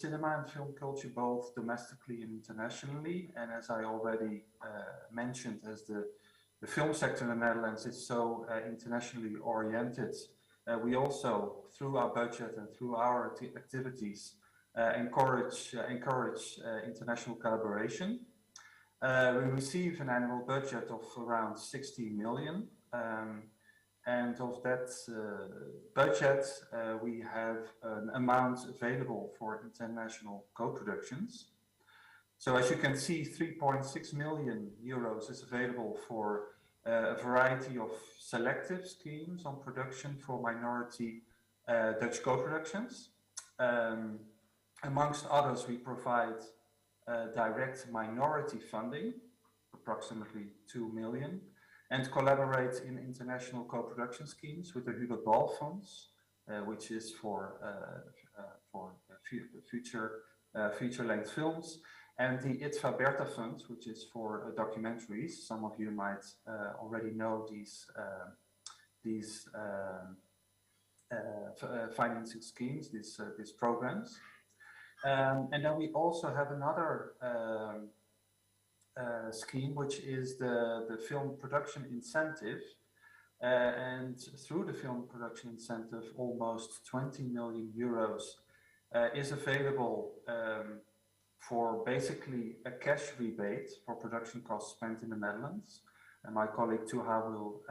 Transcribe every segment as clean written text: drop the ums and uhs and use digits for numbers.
cinema and film culture, both domestically and internationally. And as I already mentioned, as the film sector in the Netherlands is so internationally oriented, we also, through our budget and through our activities, encourage international collaboration. We receive an annual budget of around 60 million. And of that budget, we have an amount available for international co-productions. So as you can see, 3.6 million euros is available for a variety of selective schemes on production for minority Dutch co-productions. Amongst others, we provide direct minority funding, approximately 2 million, and collaborate in international co-production schemes with the Hubert Ball Funds, which is for feature-length films, and the ITVA Bertha Fund, which is for documentaries. Some of you might already know these financing schemes, these programs. And then we also have another scheme, which is the film production incentive. And through the film production incentive, almost 20 million euros is available for basically a cash rebate for production costs spent in the Netherlands. And my colleague Tuha will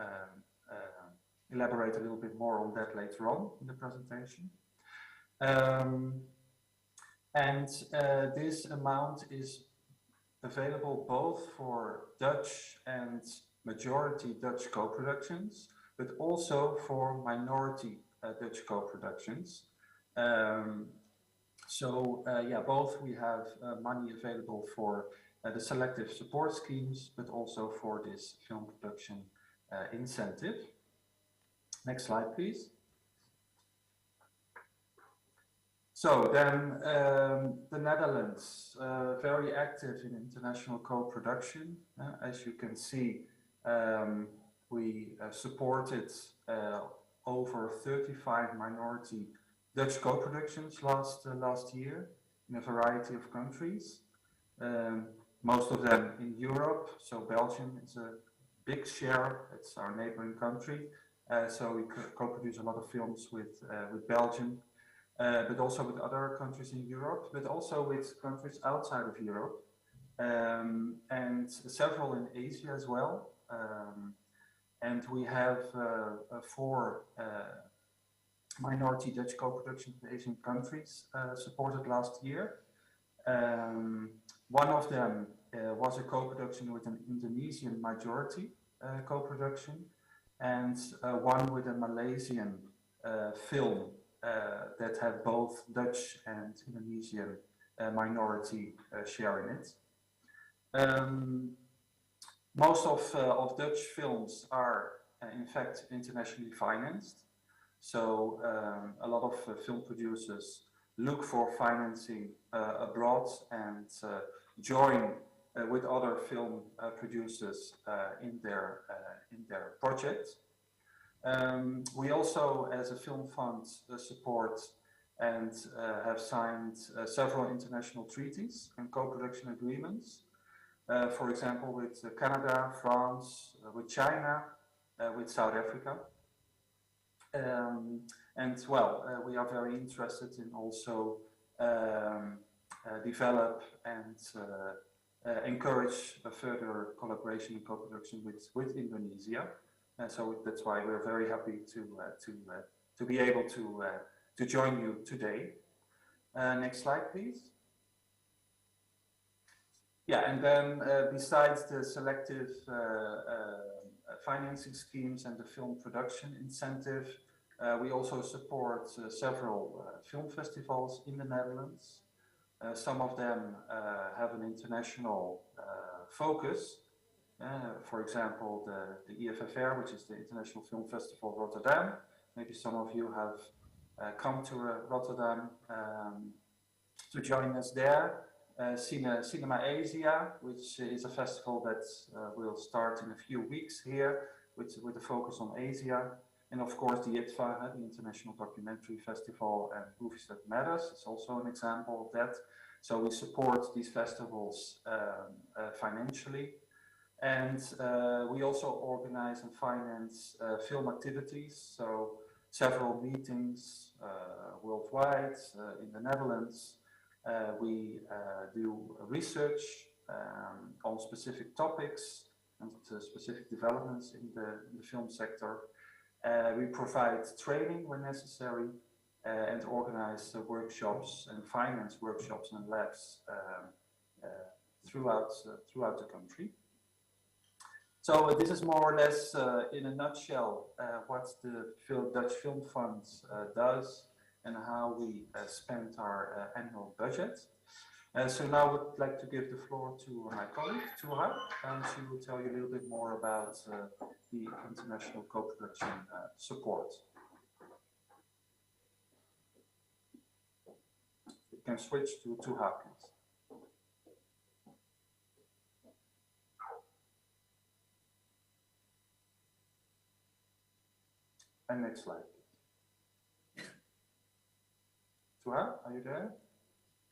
elaborate a little bit more on that later on in the presentation. This amount is available both for Dutch and majority Dutch co-productions, but also for minority Dutch co-productions. Both we have money available for the selective support schemes, but also for this film production incentive. Next slide, please. So then the Netherlands, very active in international co-production. As you can see, we supported over 35 minority Dutch co-productions last year in a variety of countries. Most of them in Europe, so Belgium is a big share, it's our neighboring country. So we co-produce a lot of films with Belgium. But also with other countries in Europe, but also with countries outside of Europe, and several in Asia as well. And we have 4 minority Dutch co-productions in Asian countries supported last year. One of them was a co-production with an Indonesian majority co-production, and one with a Malaysian film that had both Dutch and Indonesian minority share in it. Most of Dutch films are in fact internationally financed. So a lot of film producers look for financing abroad and join with other film producers in their projects. We also, as a film fund, support and have signed several international treaties and co-production agreements. For example, with Canada, France, with China, with South Africa. We are very interested in also develop and encourage a further collaboration and co-production with Indonesia. So that's why we're very happy to be able to join you today. Next slide, please. Yeah, and then besides the selective financing schemes and the film production incentive, we also support several film festivals in the Netherlands. Some of them have an international focus. For example, the IFFR, which is the International Film Festival Rotterdam. Maybe some of you have come to Rotterdam to join us there. Cinema Asia, which is a festival that will start in a few weeks here with a focus on Asia. And of course, the ITFA, the International Documentary Festival and Movies That Matters, is also an example of that. So we support these festivals financially. And we also organize and finance film activities. So several meetings worldwide, in the Netherlands. We do research on specific topics and specific developments in the film sector. We provide training when necessary and organize workshops and finance workshops and labs throughout the country. So this is more or less, in a nutshell, what the Dutch Film Fund does and how we spend our annual budget. So now I would like to give the floor to my colleague, Tuha, and she will tell you a little bit more about the international co-production support. You can switch to Tuha, please. And next slide. Tuha, are you there?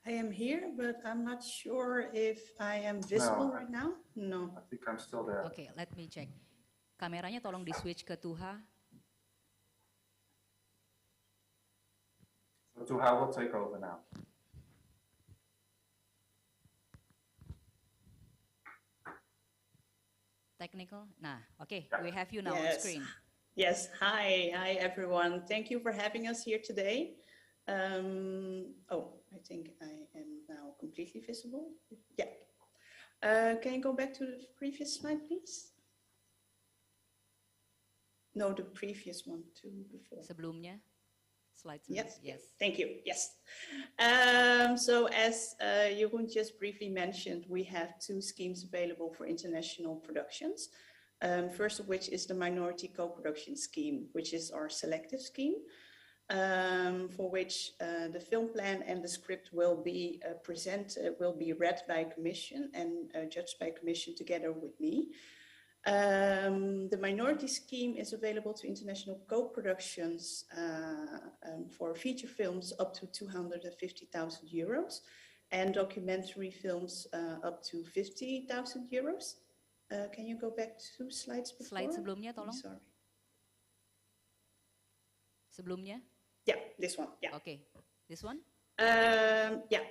I am here, but I'm not sure if I am visible right now. No. I think I'm still there. Okay, let me check. Kameranya tolong di switch ke Tuha. So Tuha will take over now. Technical. Nah, okay, we have you now on screen. Yes, hi everyone. Thank you for having us here today. Oh, I think I am now completely visible. Yeah. Can you go back to the previous slide, please? No, the previous one too before. Sebelumnya. Slide. Yes. Yes. Thank you. Yes. So as Jeroen just briefly mentioned, we have two schemes available for international productions. First of which is the Minority Co-Production Scheme, which is our selective scheme, for which the film plan and the script will be read by a commission and judged by a commission together with me. The minority scheme is available to international co-productions for feature films up to 250,000 euros and documentary films up to 50,000 euros. Can you go back 2 slides before? Slide sebelumnya tolong. Sorry. Sebelumnya? Yeah, this one. Yeah. Okay, this one? Yeah.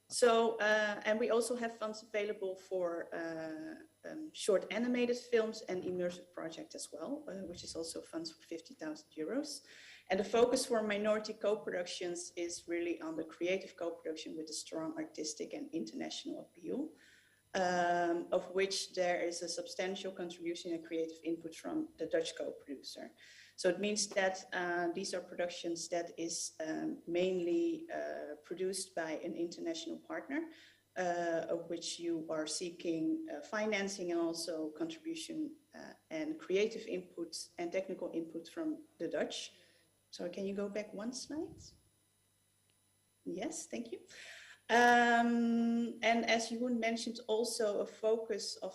So, and we also have funds available for short animated films and immersive project as well, which is also funds for 50,000 euros. And the focus for minority co-productions is really on the creative co-production with a strong artistic and international appeal, of which there is a substantial contribution and creative input from the Dutch co-producer. So it means that these are productions that is mainly produced by an international partner, of which you are seeking financing and also contribution and creative input and technical input from the Dutch. So can you go back 1 slide? Yes, thank you. And as Jeroen mentioned, also a focus of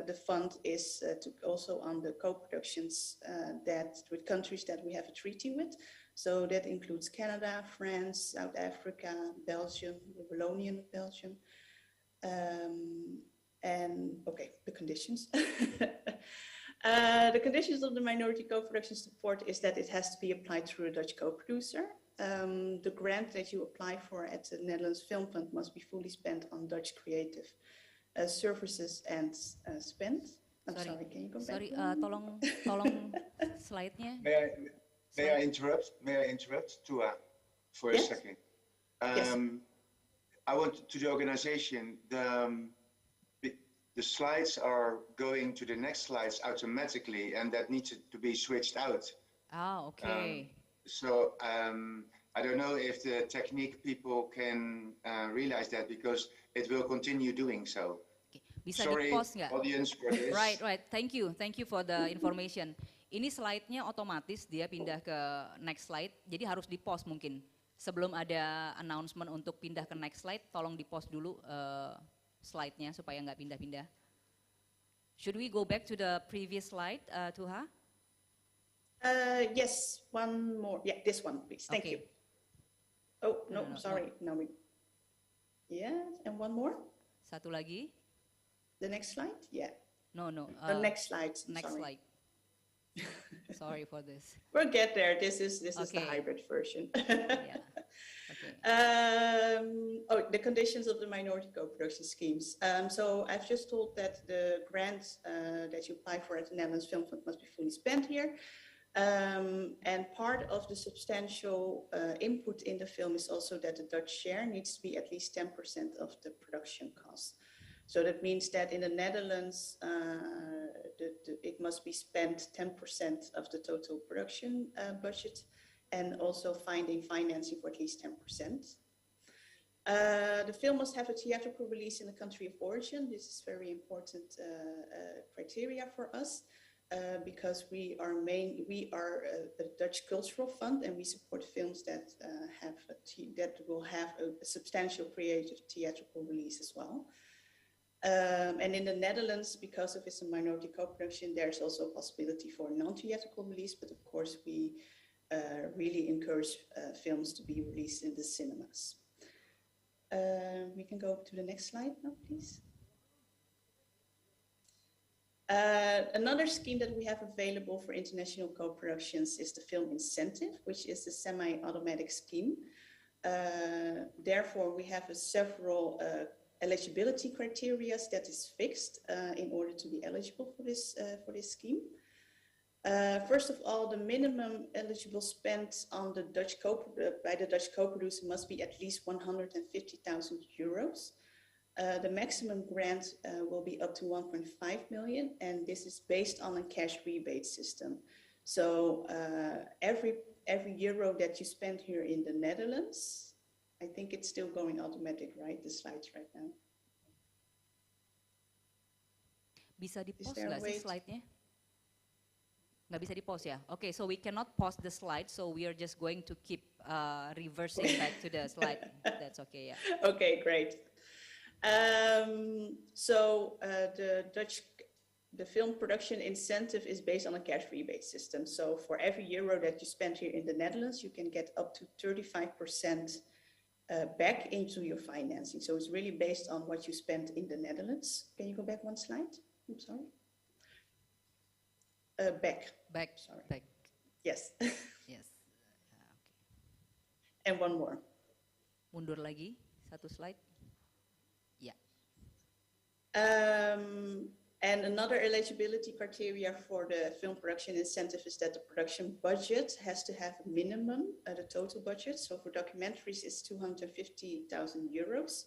the fund is to also on the co-productions that with countries that we have a treaty with. So that includes Canada, France, South Africa, Belgium, the Wallonian of Belgium. And okay, the conditions. The conditions of the minority co-production support is that it has to be applied through a Dutch co-producer. The grant that you apply for at the Netherlands Film Fund must be fully spent on Dutch creative services and spent. I'm sorry, can you go back? Sorry, tolong slide-nya. May I interrupt, Tua, for a second? Yes. I want to the organization, the slides are going to the next slides automatically, and that needs to be switched out. Ah, okay. So I don't know if the technique people can realize that, because it will continue doing so. Okay. Bisa Sorry, di-pause nggak? audience, for this. Right. Thank you for the information. Ini slide-nya otomatis dia pindah ke next slide, jadi harus di-pause mungkin. Sebelum ada announcement untuk pindah ke next slide, tolong di-pause dulu slide-nya supaya nggak pindah-pindah. Should we go back to the previous slide, Tuha? Yes, one more. Yeah, this one, please. Thank you. Oh, no, sorry. No. Now we. Yeah, and one more. Satu lagi. The next slide. Yeah. No. The next slide. Next sorry. slide. Sorry for this. We'll get there. This is the Okay. hybrid version. Yeah. Okay. The conditions of the minority co-production schemes. So I've just told that the grants that you apply for at the Netherlands Film Fund must be fully spent here. And part of the substantial input in the film is also that the Dutch share needs to be at least 10% of the production cost. So that means that in the Netherlands, it must be spent 10% of the total production budget, and also finding financing for at least 10%. The film must have a theatrical release in the country of origin. This is very important criteria for us. Because we are a Dutch cultural fund, and we support films that will have a substantial creative theatrical release as well. And in the Netherlands, because of it's a minority co-production, there's also a possibility for non-theatrical release. But of course, we really encourage films to be released in the cinemas. We can go to the next slide now, please. Another scheme that we have available for international co-productions is the film incentive, which is a semi-automatic scheme. Therefore, we have several eligibility criteria that is fixed in order to be eligible for this scheme. First of all, the minimum eligible spend on the by the Dutch co-producer must be at least 150,000 euros. The maximum grant will be up to 1.5 million, and this is based on a cash rebate system. So every euro that you spend here in the Netherlands, I think it's still going automatic, right? The slides right now. Bisa di-pause nggak sih slide-nya? Nggak bisa di-pause ya? Okay, so we cannot pause the slide, so we are just going to keep reversing back to the slide. That's okay, yeah. Okay, great. The film production incentive is based on a cash rebate system. So for every euro that you spend here in the Netherlands, you can get up to 35% back into your financing. So it's really based on what you spend in the Netherlands. Can you go back one slide? I'm sorry. Back. Sorry. Back. Yes. Yes. Okay. And one more. Mundur lagi, satu slide. And another eligibility criteria for the film production incentive is that the production budget has to have a minimum, the total budget. So for documentaries, it's 250,000 euros.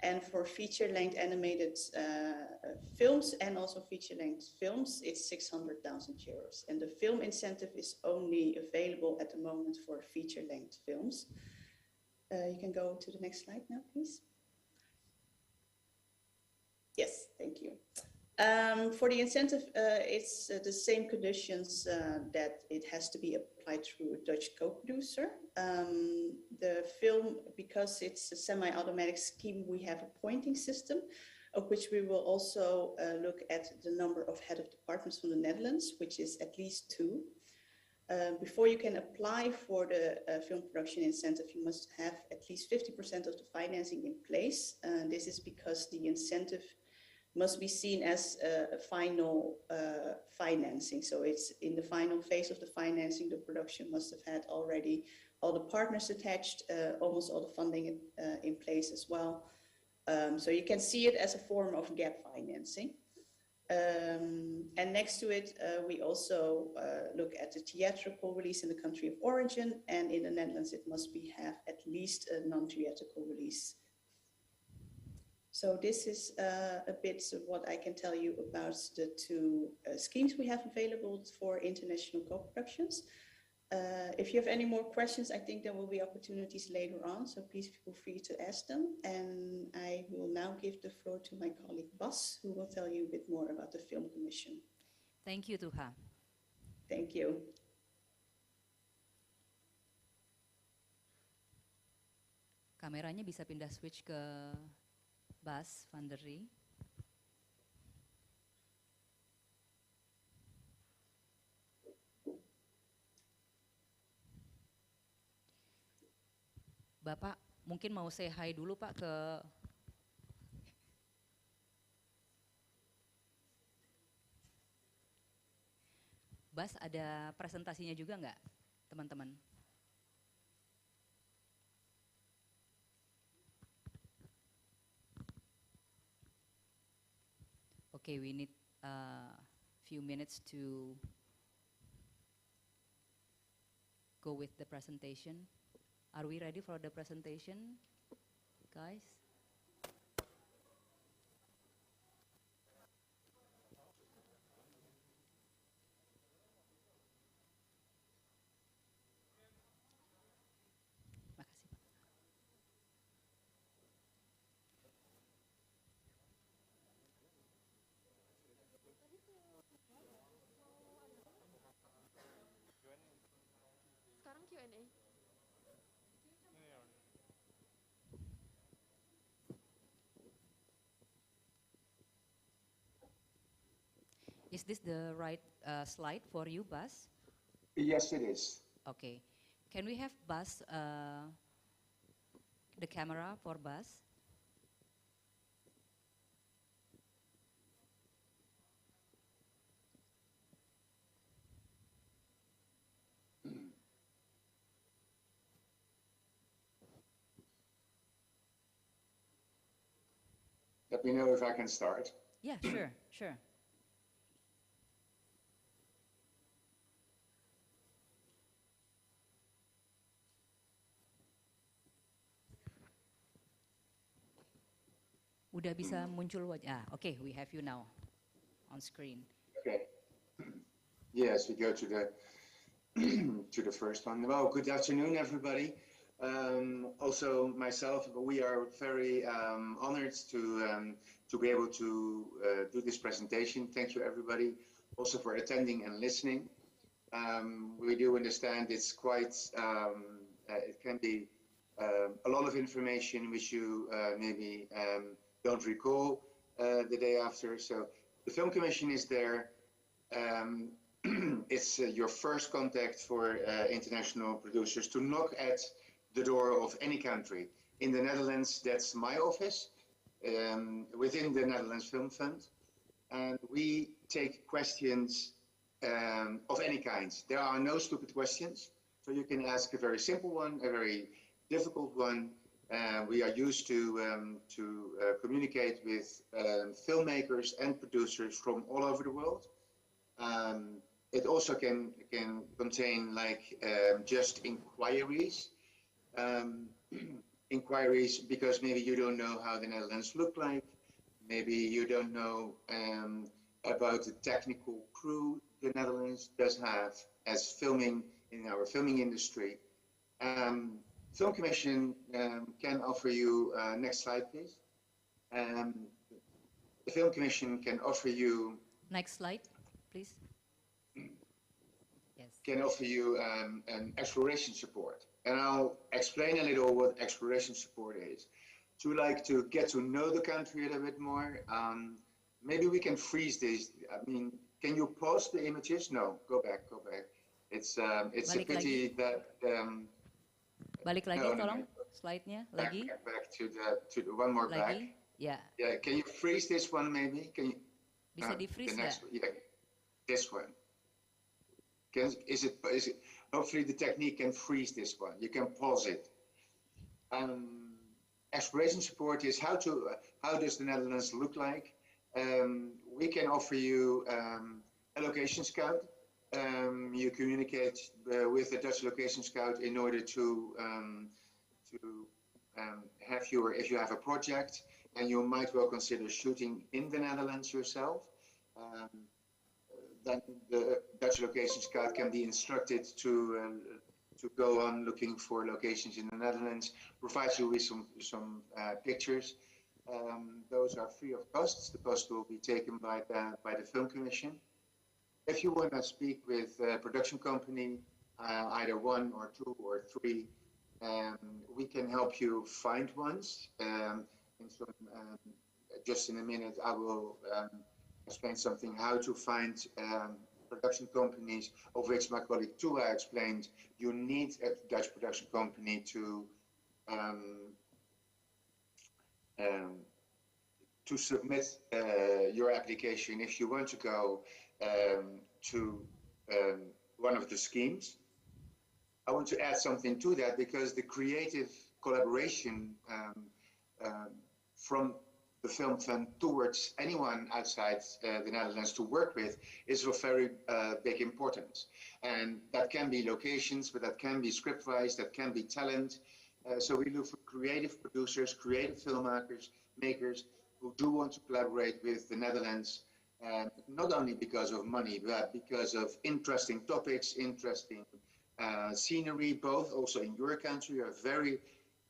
And for feature-length animated films and also feature-length films, it's 600,000 euros. And the film incentive is only available at the moment for feature-length films. You can go to the next slide now, please. Yes, thank you. For the incentive, it's the same conditions that it has to be applied through a Dutch co-producer. The film, because it's a semi-automatic scheme, we have a pointing system, of which we will also look at the number of head of departments from the Netherlands, which is at least 2. Before you can apply for the film production incentive, you must have at least 50% of the financing in place. This is because the incentive must be seen as a final financing. So it's in the final phase of the financing, the production must have had already all the partners attached, almost all the funding in place as well. So you can see it as a form of gap financing. And next to it, we also look at the theatrical release in the country of origin, and in the Netherlands, it must have at least a non-theatrical release. So this is a bit of what I can tell you about the 2 schemes we have available for international co-productions. If you have any more questions, I think there will be opportunities later on, so please feel free to ask them. And I will now give the floor to my colleague Bas, who will tell you a bit more about the Film Commission. Thank you, Tuha. Thank you. Kameranya bisa pindah switch ke Bas van der Rie. Bapak mungkin mau say hi dulu Pak ke Bas, ada presentasinya juga nggak teman-teman? Okay, we need a few minutes to go with the presentation. Are we ready for the presentation, guys? Makasih, Pak. Sekarang Q&A. Is this the right slide for you, Bas? Yes, it is. Okay. Can we have Bas, the camera for Bas? Let me know if I can start. Yeah, sure, sure. Udah bisa muncul wajah. Okay, we have you now on screen. Okay. Yes, we go to the to the first one. Well, good afternoon, everybody. Also, myself, we are very honored to be able to do this presentation. Thank you, everybody, also for attending and listening. We do understand it's quite, it can be a lot of information which you maybe don't recall the day after. So the Film Commission is there. It's your first contact for international producers to knock at the door of any country. In the Netherlands, that's my office, within the Netherlands Film Fund. And we take questions of any kind. There are no stupid questions. So you can ask a very simple one, a very difficult one. We are used to communicate with filmmakers and producers from all over the world. It also can contain like just inquiries. Inquiries because maybe you don't know how the Netherlands look like. Maybe you don't know about the technical crew the Netherlands does have as filming in our filming industry. Film Commission can offer you, next slide please. The Film Commission can offer you... Next slide, please. Yes. Can offer you an exploration support. And I'll explain a little what exploration support is. To get to know the country a little bit more, maybe we can freeze this. I mean, can you pause the images? No, go back. It's a pity that... Balik lagi, tolong slide-nya lagi. Back to the one more lagi. back. Yeah. Yeah, can you freeze this one maybe? Can you? Bisa di-freeze nggak? Yeah, this one. Is it? Hopefully the technique can freeze this one. You can pause it. Exploration support is how does the Netherlands look like? We can offer you a location scout. You communicate with the Dutch location scout in order to have if you have a project and you might well consider shooting in the Netherlands yourself. Then the Dutch location scout can be instructed to go on looking for locations in the Netherlands, provide you with some pictures. Those are free of cost. The cost will be taken by the Film Commission. If you want to speak with a production company, either one or two or three, we can help you find ones. Just in a minute, I will explain something how to find production companies, of which my colleague Tua explained. You need a Dutch production company to um, um, to submit your application if you want to go to one of the schemes. I want to add something to that because the creative collaboration from the Film Fund towards anyone outside the Netherlands to work with is of very big importance. And that can be locations, but that can be script-wise, that can be talent. So we look for creative producers, creative filmmakers, makers who do want to collaborate with the Netherlands, not only because of money, but because of interesting topics, interesting scenery, both also in your country.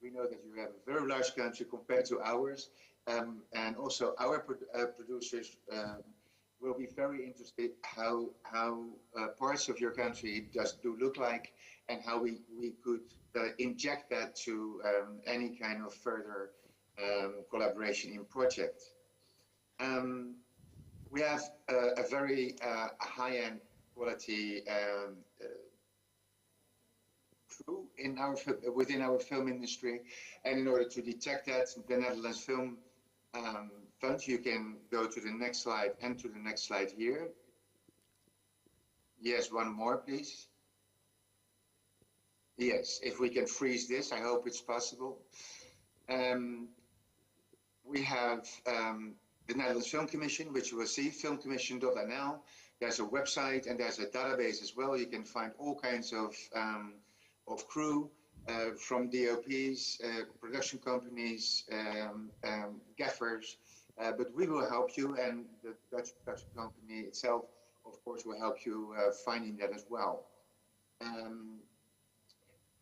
We know that you have a very large country compared to ours. And also our producers will be very interested how parts of your country do look like and how we could inject that to any kind of further collaboration in project. We have a very high-end quality crew within our film industry, and in order to detect that, the Netherlands Film Fund, you can go to the next slide and to the next slide here. Yes, one more, please. Yes, if we can freeze this, I hope it's possible. We have the Netherlands Film Commission, which you will see, filmcommission.nl. There's a website and there's a database as well. You can find all kinds of crew from DOPs, production companies, gaffers, but we will help you, and the Dutch production company itself, of course, will help you finding that as well.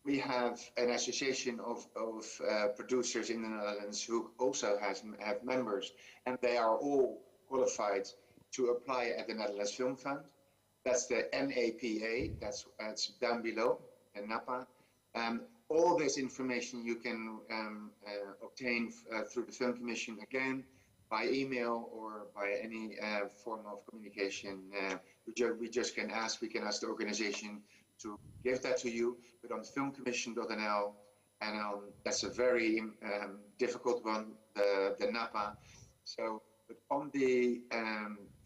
We have an association of producers in the Netherlands who also have members, and they are all qualified to apply at the Netherlands Film Fund. That's the NAPA, that's down below, and NAPA. All this information you can obtain through the Film Commission, again, by email or by any form of communication. We just can ask the organization to give that to you, but on filmcommission.nl, and that's a very difficult one, the NAPA. So, but on the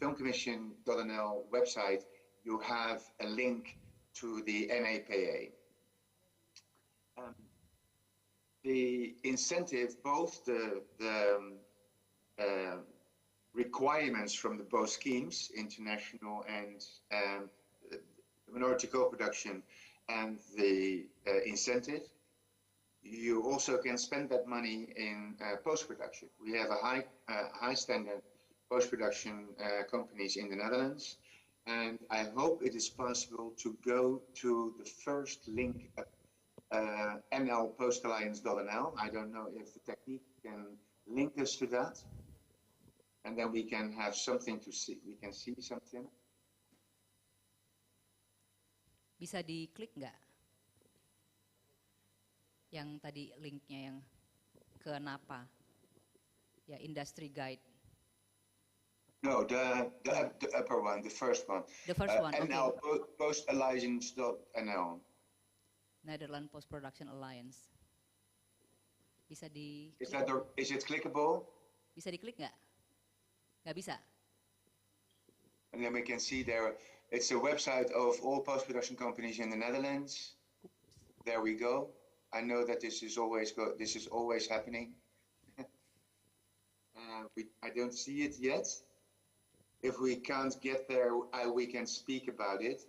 filmcommission.nl website, you have a link to the NAPA. The incentive, both the requirements from both schemes, international and minority co-production, and the incentive, you also can spend that money in post-production. We have a high standard post-production companies in the Netherlands, and I hope it is possible to go to the first link at nlpostalliance.nl. I don't know if the technique can link us to that, and then we can have something to see. We can see something. Bisa diklik nggak? Yang tadi linknya yang ke NAPA, ya industry guide. No, the upper one, the first one. The first one, okay. Postalliance.nl. Netherlands Post Production Alliance. Bisa di. Is it clickable? Bisa diklik nggak? Nggak bisa. And then we can see there. It's a website of all post-production companies in the Netherlands. There we go. I know that this is always happening. I don't see it yet. If we can't get there, we can speak about it.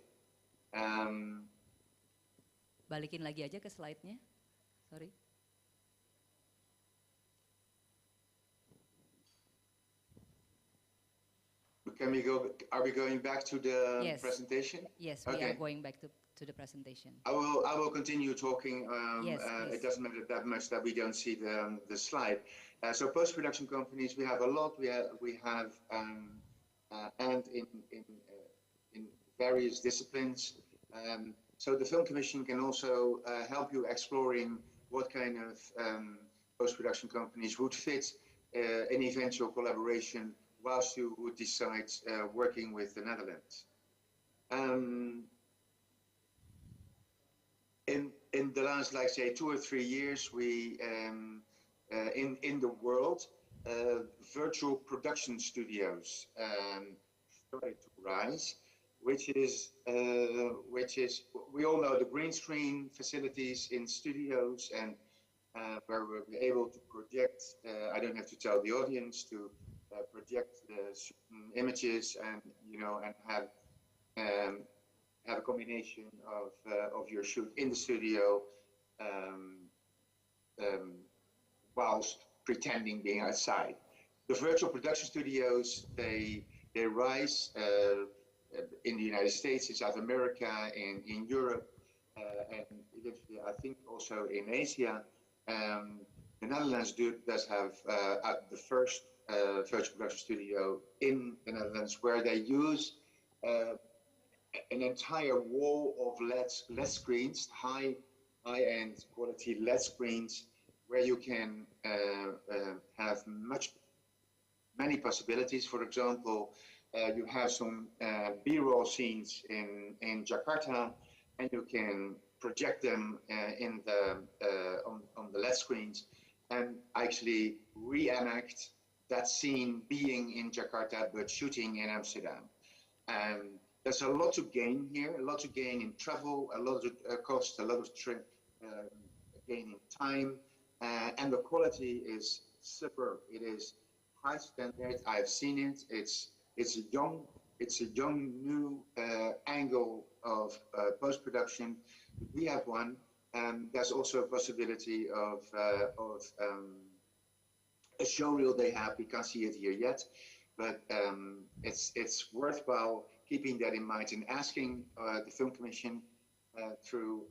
Balikin lagi aja ke slide-nya. Sorry. Can we go? Are we going back to the presentation? Yes, we are going back to the presentation. I will continue talking. Yes, it doesn't matter that much that we don't see the slide. So post-production companies, we have a lot. We have and in various disciplines. So the Film Commission can also help you exploring what kind of post-production companies would fit an eventual collaboration whilst you would decide working with the Netherlands. in the last, like say, 2 or 3 years, we in the world, virtual production studios started to rise, which is we all know the green screen facilities in studios and where we're able to project. I don't have to tell the audience to project certain images and and have a combination of your shoot in the studio whilst pretending being outside. The virtual production studios, they rise in the United States, in South America, in Europe, and eventually I think also in Asia. The Netherlands does have the first virtual production studio in the Netherlands where they use an entire wall of LED screens, high-end quality LED screens, where you can have many possibilities. For example, you have some B-roll scenes in Jakarta, and you can project them on the LED screens and actually reenact that scene being in Jakarta but shooting in Amsterdam. And there's a lot to gain here, a lot to gain in travel, a lot of cost, a lot of gain in time, and the quality is superb. It is high standard. I've seen it. It's a young new angle of post-production. We have one. There's also a possibility of a showreel they have. We can't see it here yet, but it's worthwhile keeping that in mind and asking the Film Commission through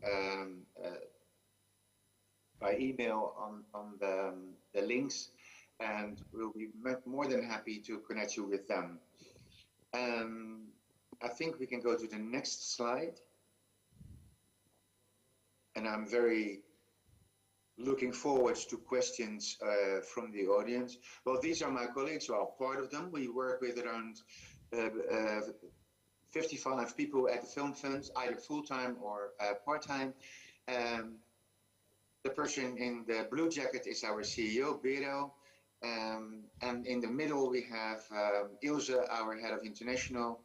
by email on the links, and we'll be more than happy to connect you with them. I think we can go to the next slide. And I'm very looking forward to questions from the audience. Well, these are my colleagues, well, part of them. We work with around 55 people at the Film Fund, either full-time or part-time. The person in the blue jacket is our CEO, Bero. And in the middle, we have Ilse, our head of international.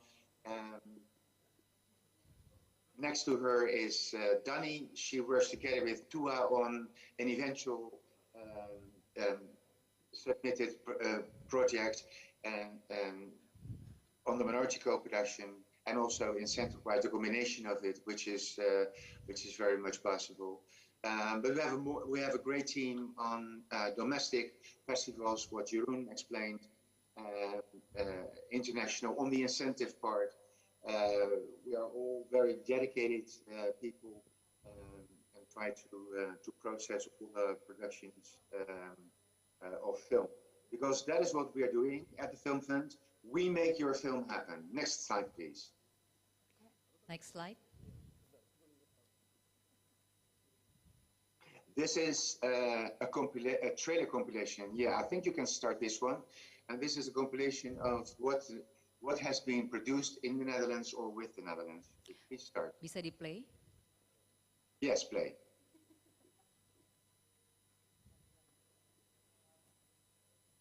Next to her is Dani. She works together with Tua on an eventual submitted project and on the minority co-production, and also incentivize the combination of it, which is very much possible. But we have a great team on domestic festivals, what Jeroen explained, international on the incentive part. We are all very dedicated people and try to process all the productions of film, because that is what we are doing at the Film Fund. We make your film happen. Next slide, please. Next slide. This is a trailer compilation. Yeah, I think you can start this one. And this is a compilation of what has been produced in the Netherlands or with the Netherlands. Please start. Bisa di-play? Yes, play.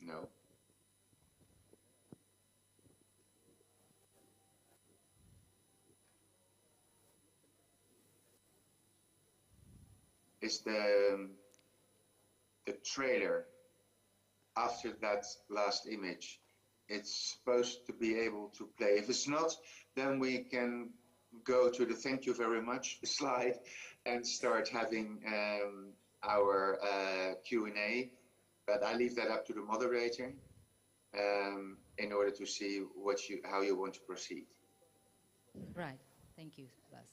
No. Is the trailer after that last image. It's supposed to be able to play. If it's not, then we can go to the thank you very much slide and start having our Q&A. But I leave that up to the moderator in order to see how you want to proceed. Right. Thank you, Bas.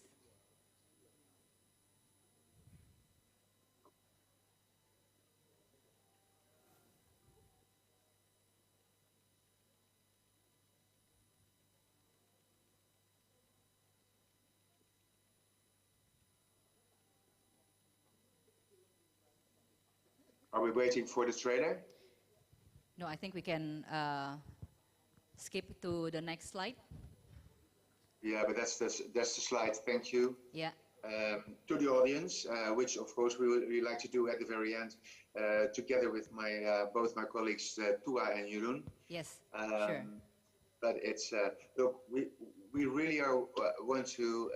Are we waiting for the trailer? No, I think we can skip to the next slide. Yeah, but that's the slide. Thank you. Yeah. to the audience, which of course we like to do at the very end, together with both my colleagues Tua and Jeroen. Yes, Um, sure. But it's look, we really want to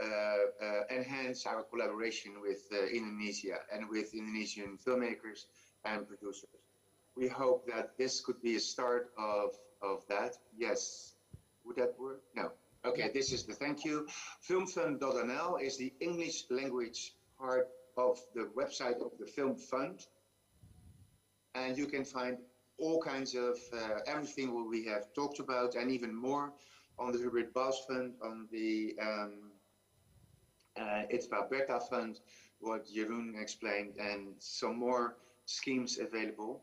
enhance our collaboration with Indonesia and with Indonesian filmmakers and producers. We hope that this could be a start of that. Yes, would that work? No. Okay, this is the thank you. Filmfund.nl is the English language part of the website of the Film Fund. And you can find all kinds of everything what we have talked about and even more on the Hubert Bals Fund, on the Itva Berta Fund, what Jeroen explained, and some more schemes available.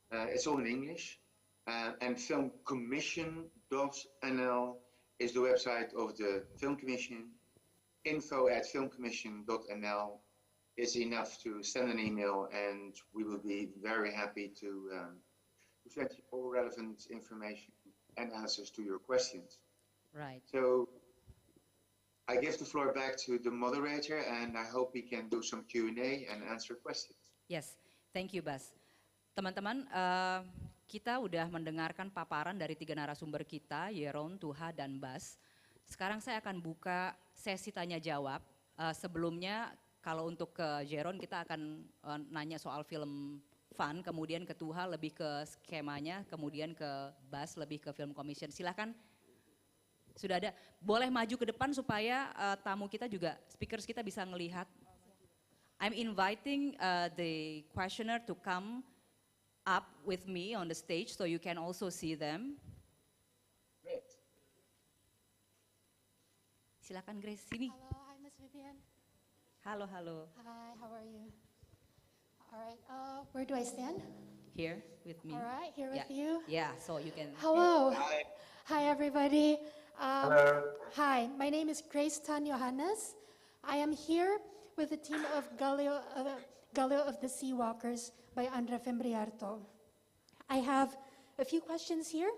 It's all in English. And filmcommission.nl is the website of the Film Commission. info@filmcommission.nl is enough to send an email, and we will be very happy to send you all relevant information and answers to your questions. Right. So I give the floor back to the moderator, and I hope we can do some Q&A and answer questions. Yes, thank you Bas. Teman-teman, kita udah mendengarkan paparan dari 3 narasumber kita, Jeroen, Tuha, dan Bas. Sekarang saya akan buka sesi tanya jawab. Sebelumnya kalau untuk ke Jeroen kita akan nanya soal film fun, kemudian ke Tuha lebih ke skemanya, kemudian ke Bas lebih ke film commission. Silahkan, sudah ada. Boleh maju ke depan supaya tamu kita juga, speakers kita bisa ngelihat. I'm inviting the questioner to come up with me on the stage so you can also see them. Great. Silakan Grace, sini. Hello, hi Miss Vivian. Halo, halo. Hi, how are you? All right, where do I stand? Here with me. All right, here Yeah. with you. Yeah, so you can. Hello. Hi. Hi, everybody. Hello. Hi, my name is Grace Tan Johannes. I am here with the team of Galileo of the Sea Walkers by Andra Fembriarto. I have a few questions here.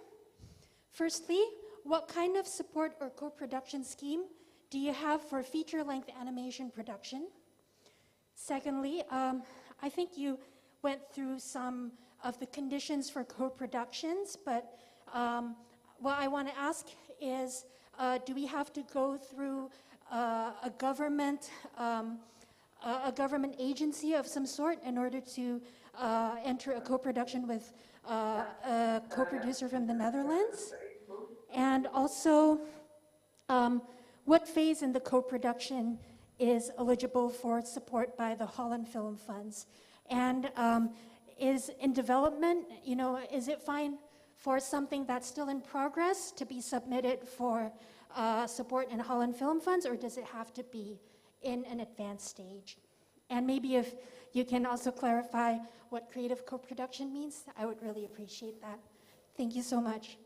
Firstly, what kind of support or co-production scheme do you have for feature-length animation production? Secondly, I think you went through some of the conditions for co-productions, but what I want to ask is, do we have to go through a government agency of some sort in order to enter a co-production with a co-producer from the Netherlands? And also, what phase in the co-production is eligible for support by the Holland Film Funds? And is in development, is it fine for something that's still in progress to be submitted for support in Holland Film Funds, or does it have to be in an advanced stage? And maybe if you can also clarify what creative co-production means, I would really appreciate that. Thank you so much.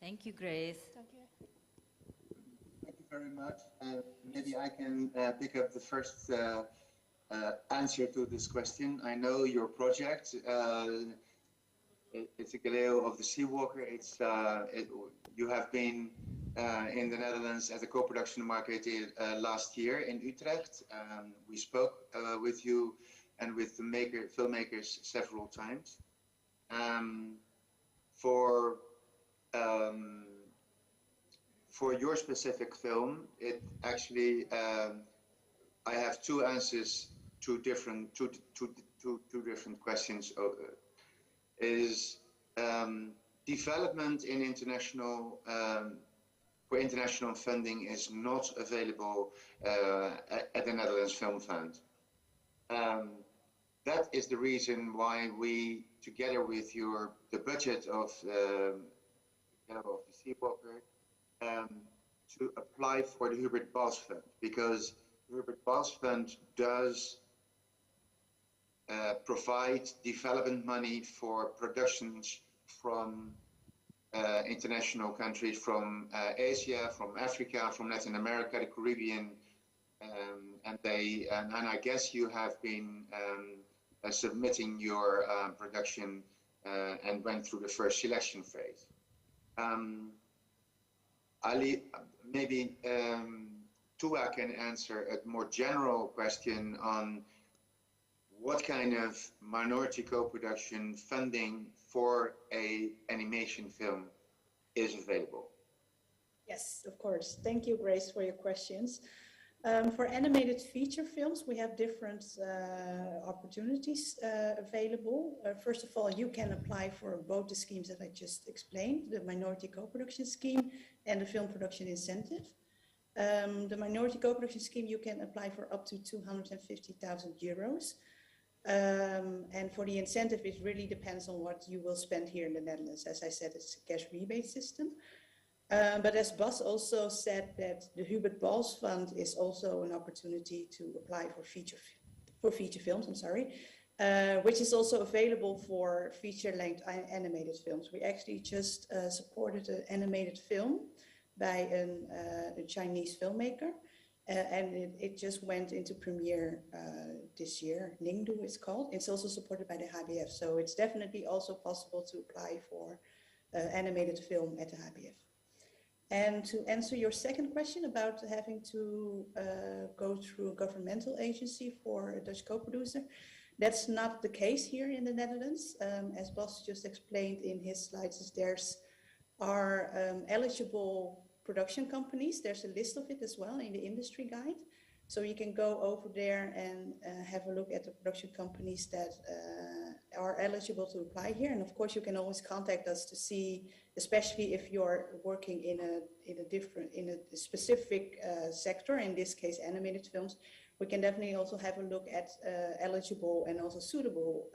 Thank you, Grace. Thank you. Thank you very much. Maybe I can pick up the first answer to this question. I know your project. It's a Galileo of the Sea Walker. You have been in the Netherlands at the co-production market last year in Utrecht. We spoke with you and with the filmmakers several times. For your specific film, it actually I have two answers to different questions. Development in international for international funding is not available at the Netherlands Film Fund. That is the reason why we, together with the budget of the Sea Walker, to apply for the Hubert Bals Fund, because the Hubert Bals Fund does provide development money for productions from international countries, from Asia, from Africa, from Latin America, the Caribbean, and I guess you have been submitting your production and went through the first selection phase. Ali, maybe Tua can answer a more general question on what kind of minority co-production funding for a animation film is available. Yes, of course. Thank you, Grace, for your questions. For animated feature films, we have different opportunities available. First of all, you can apply for both the schemes that I just explained, the minority co-production scheme and the film production incentive. The minority co-production scheme, you can apply for up to 250,000 euros. And for the incentive, it really depends on what you will spend here in the Netherlands. As I said, it's a cash rebate system. But as Bas also said, that the Hubert Bals Fund is also an opportunity to apply for feature films, which is also available for feature-length animated films. We actually just supported an animated film by a Chinese filmmaker, and it just went into premiere this year. Ningdu it's called. It's also supported by the HBF, so it's definitely also possible to apply for animated film at the HBF. And to answer your second question about having to go through a governmental agency for a Dutch co-producer, that's not the case here in the Netherlands. As Bas just explained in his slides, there's eligible production companies. There's a list of it as well in the industry guide. So you can go over there and have a look at the production companies that are eligible to apply here. And of course, you can always contact us to see, especially if you're working in a specific sector, in this case, animated films. We can definitely also have a look at eligible and also suitable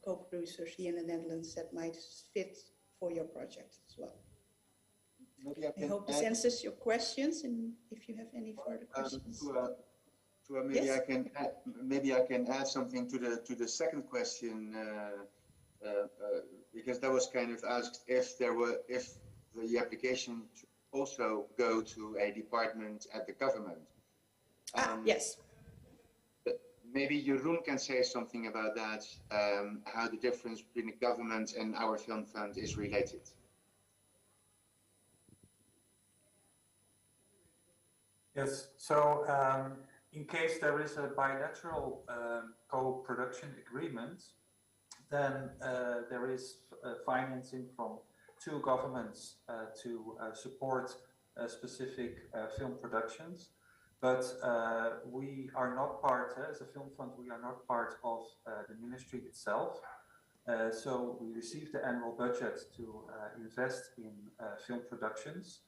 co-producers here in the Netherlands that might fit for your project as well. I hope this answers your questions, and if you have any further questions. Maybe Yes? I can add something to the second question, because that was kind of asked if the application should also go to a department at the government. Yes. Maybe Jeroen can say something about that, how the difference between the government and our film fund is related. Yes, so in case there is a bilateral co-production agreement, then there is financing from two governments to support specific film productions. But we are not part, as a film fund, we are not part of the ministry itself. So we receive the annual budget to invest in film productions.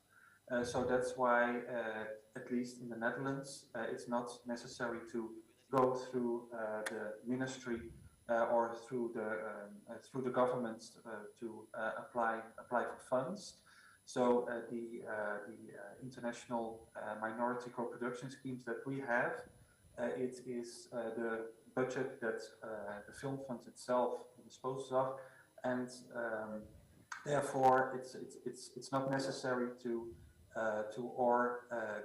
So that's why, at least in the Netherlands, it's not necessary to go through the ministry or through the governments to apply for funds. So the international minority co-production schemes that we have, it is the budget that the film fund itself disposes of, and therefore it's not necessary to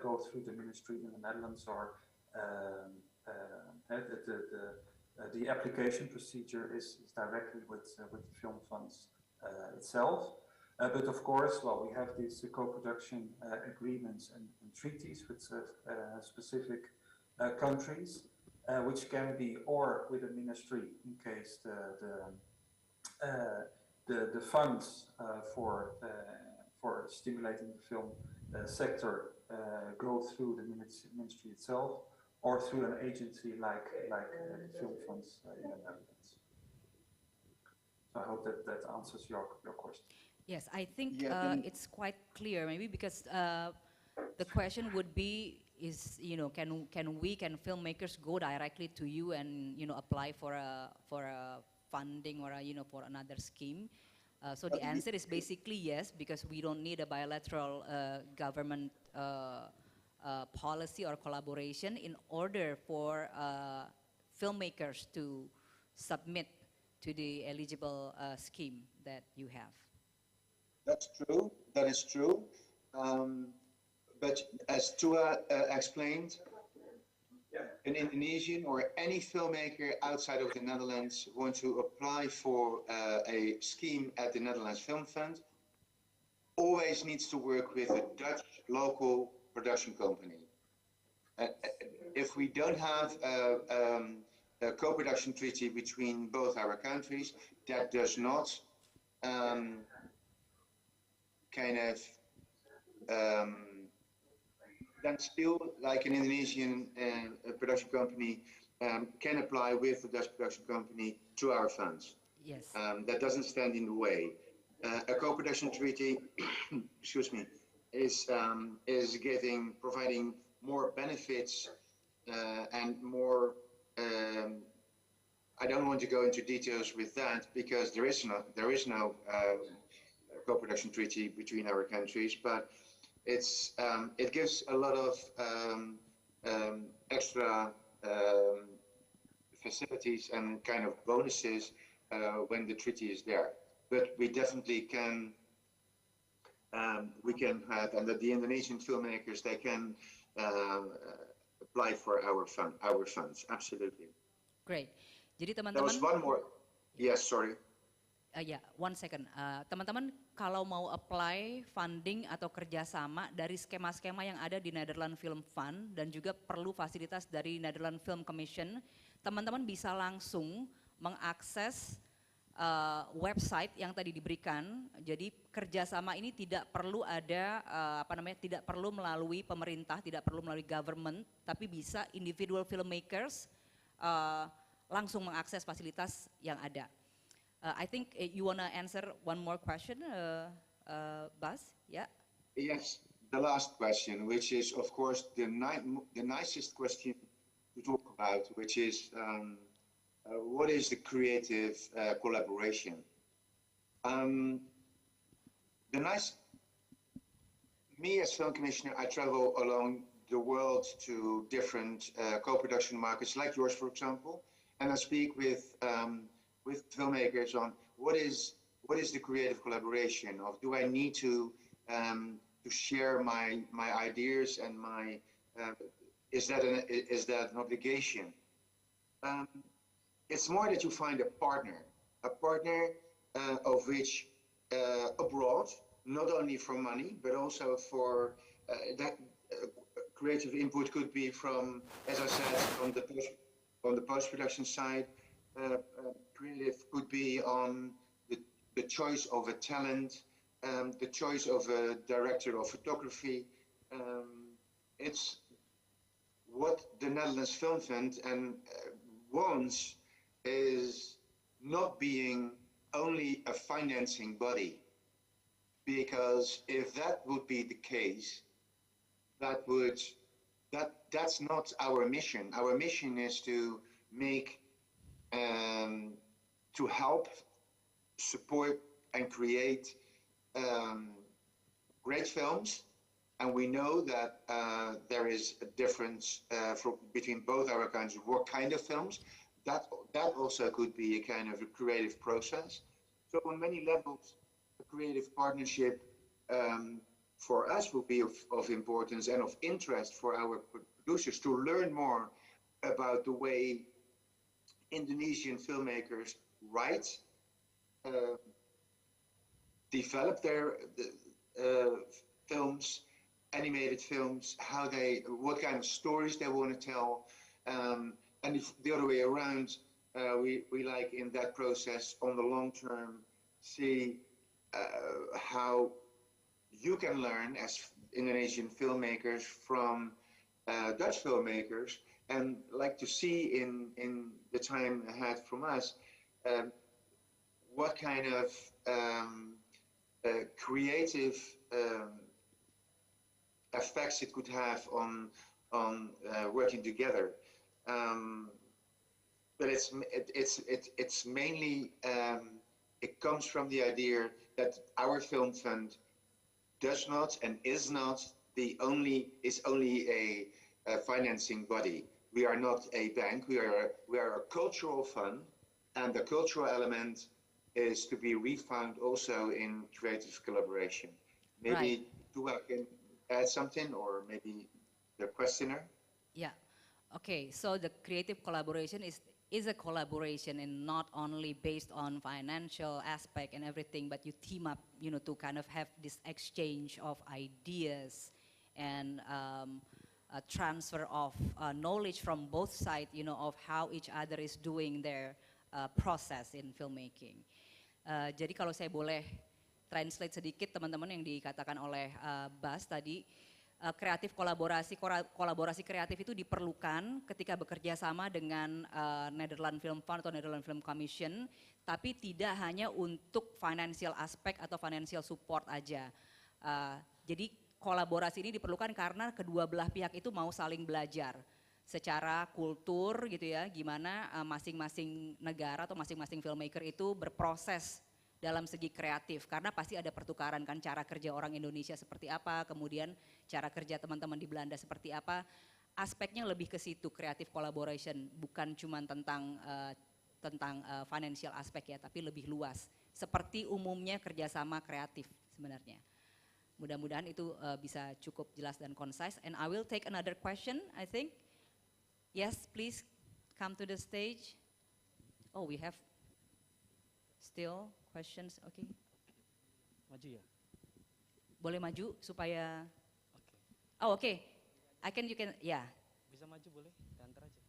go through the ministry in the Netherlands, or the application procedure is directly with the film funds itself. But of course, well, we have these co-production agreements and treaties with specific countries, which can be or with a ministry in case the funds for stimulating the film sector go through the ministry itself, or through an agency like the film funds in the Netherlands. So I hope that answers your question. Yes, I think it's quite clear, maybe because the question would be, is, can filmmakers go directly to you and apply for a funding or for another scheme? So the answer is basically yes, because we don't need a bilateral government policy or collaboration in order for filmmakers to submit to the eligible scheme that you have. That's true. That is true. But as Tua explained, an Indonesian or any filmmaker outside of the Netherlands want to apply for a scheme at the Netherlands Film Fund always needs to work with a Dutch local production company. if we don't have a co-production treaty between both our countries, that does not kind of then still, like an Indonesian production company can apply with the Dutch production company to our funds. Yes. That doesn't stand in the way. A co-production treaty, excuse me, is providing more benefits and more. I don't want to go into details with that because there is no co-production treaty between our countries, but it gives a lot of extra facilities and kind of bonuses when the treaty is there. But we definitely can we can have, and that the Indonesian filmmakers, they can apply for our funds. Absolutely. Great. Jadi There was teman-teman, one more. Yes, sorry. ya, one second. Teman-teman kalau mau apply funding atau kerjasama dari skema-skema yang ada di Netherlands Film Fund dan juga perlu fasilitas dari Netherlands Film Commission, teman-teman bisa langsung mengakses website yang tadi diberikan. Jadi kerjasama ini tidak perlu ada tidak perlu melalui pemerintah, tidak perlu melalui government, tapi bisa individual filmmakers langsung mengakses fasilitas yang ada. I think you want to answer one more question, Bas? Yeah. Yes, the last question, which is of course the nicest question to talk about, which is what is the creative collaboration? Me as film commissioner, I travel along the world to different co-production markets like yours, for example, and I speak with filmmakers on what is the creative collaboration of, do I need to share my ideas and my is that an obligation? It's more that you find a partner of which abroad, not only for money but also for that creative input could be from, as I said, on the post-production side. Creative could be on the choice of a talent, the choice of a director of photography. It's what the Netherlands Film Fund wants is not being only a financing body, because if that would be the case, that's not our mission. Our mission is to make to help, support, and create great films. And we know that there is a difference between both our countries. What kind of films? That also could be a kind of a creative process. So on many levels, a creative partnership for us will be of importance and of interest for our producers to learn more about the way Indonesian filmmakers write, develop their films, animated films, what kind of stories they want to tell, and if the other way around, we like in that process on the long term see how you can learn as Indonesian filmmakers from Dutch filmmakers, and like to see in the time ahead from us what kind of creative effects it could have on working together. But it's mainly it comes from the idea that our film fund does not and is only a financing body. We are not a bank. We are a cultural fund, and the cultural element is to be refound also in creative collaboration. Maybe Dua can add something, or maybe the questioner. Yeah. Okay. So the creative collaboration is a collaboration and not only based on financial aspect and everything, but you team up, to kind of have this exchange of ideas and transfer of knowledge from both sides, you know, of how each other is doing their process in filmmaking. Jadi kalau saya boleh translate sedikit teman-teman yang dikatakan oleh Bas tadi, kreatif kolaborasi kreatif itu diperlukan ketika bekerja sama dengan Netherlands Film Fund atau Netherlands Film Commission, tapi tidak hanya untuk financial aspek atau financial support aja. Jadi kolaborasi ini diperlukan karena kedua belah pihak itu mau saling belajar secara kultur gitu ya, gimana masing-masing negara atau masing-masing filmmaker itu berproses dalam segi kreatif, karena pasti ada pertukaran kan, cara kerja orang Indonesia seperti apa, kemudian cara kerja teman-teman di Belanda seperti apa, aspeknya lebih ke situ, creative collaboration, bukan cuma tentang financial aspek ya, tapi lebih luas, seperti umumnya kerjasama kreatif sebenarnya. Mudah-mudahan itu bisa cukup jelas dan concise, and I will take another question, I think. Yes, please come to the stage. Oh, we have still questions, okay. Maju ya? Boleh maju supaya, Oke. oh oke, okay. You can, ya. Yeah. Bisa maju boleh? Diantar aja.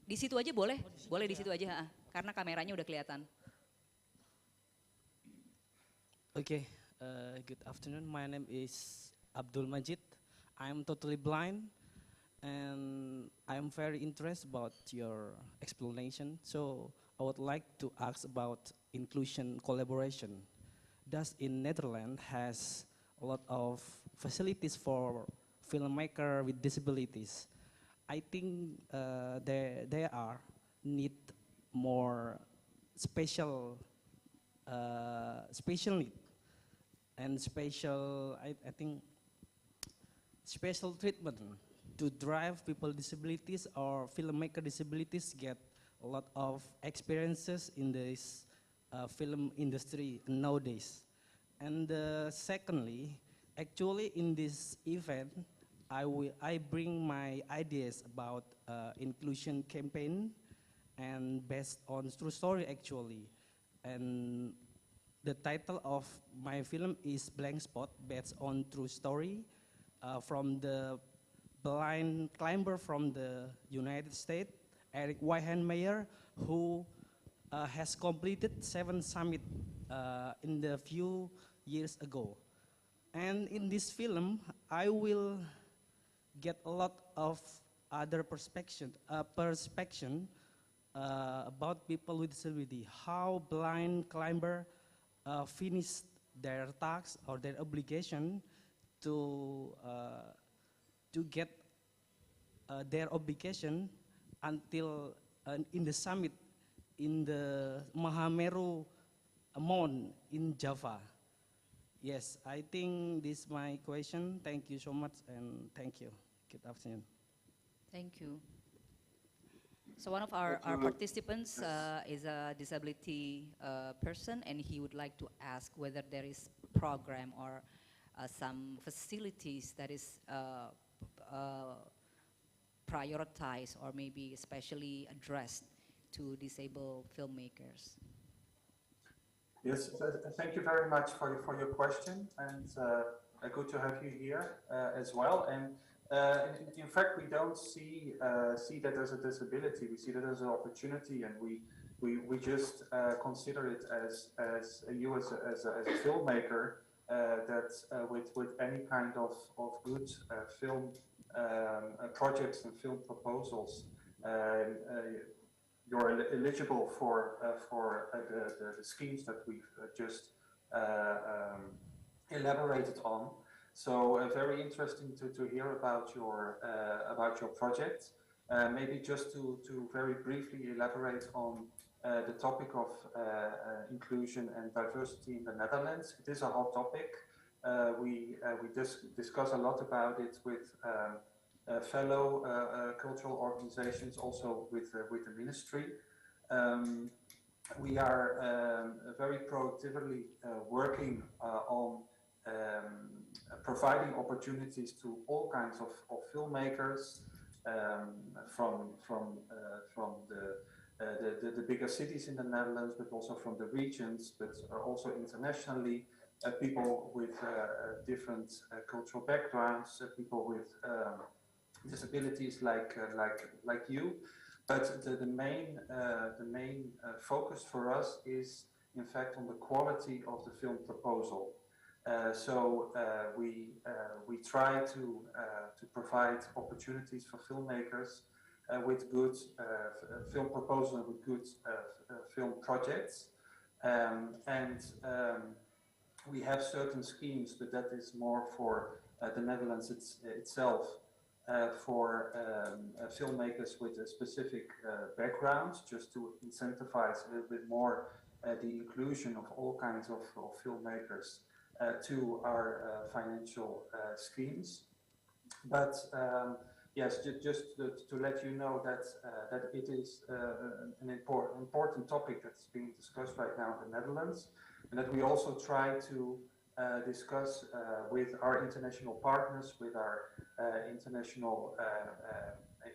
Di situ aja boleh, Oh, di situ boleh aja. di situ aja, karena kameranya udah kelihatan. Okay, good afternoon. My name is Abdul Majid. I'm totally blind and I'm very interested about your explanation. So I would like to ask about inclusion collaboration. Thus in Netherlands has a lot of facilities for filmmaker with disabilities. I think there are need more special need and special, I think, special treatment to drive people disabilities or filmmaker disabilities get a lot of experiences in this film industry nowadays. And secondly, actually in this event, I bring my ideas about inclusion campaign and based on true story actually. And the title of my film is Blank Spot, based on true story from the blind climber from the United States, Eric Weihenmayer, who has completed 7 summits in the few years ago. And in this film, I will get a lot of other perspective about people with disability, how blind climber finish their tasks or their obligation to get their obligation until in the summit in the Mahameru Mount in Java. Yes, I think this is my question. Thank you so much and thank you. Good afternoon. Thank you. So one of our participants is a disability person, and he would like to ask whether there is program or some facilities that is prioritized or maybe especially addressed to disabled filmmakers. Yes, thank you very much for your question, and good to have you here as well. And in fact, we don't see that as a disability. We see that as an opportunity, and we just consider it as you as a filmmaker that with any kind of good film projects and film proposals, you're eligible for the schemes that we've just elaborated on. So very interesting to hear about your project. Maybe just to very briefly elaborate on the topic of inclusion and diversity in the Netherlands. It is a hot topic. We discuss a lot about it with fellow cultural organizations, also with the ministry. We are very proactively working on providing opportunities to all kinds of filmmakers, from the bigger cities in the Netherlands, but also from the regions, but also internationally. people with different cultural backgrounds, people with disabilities like you. But the main focus for us is, in fact, on the quality of the film proposal. So we try to provide opportunities for filmmakers with good film proposal and with good film projects, and we have certain schemes, but that is more for the Netherlands itself, for filmmakers with a specific background, just to incentivize a little bit more the inclusion of all kinds of filmmakers to our financial schemes. But yes, just to let you know that that it is an important topic that's being discussed right now in the Netherlands, and that we also try to discuss with our international partners, with our international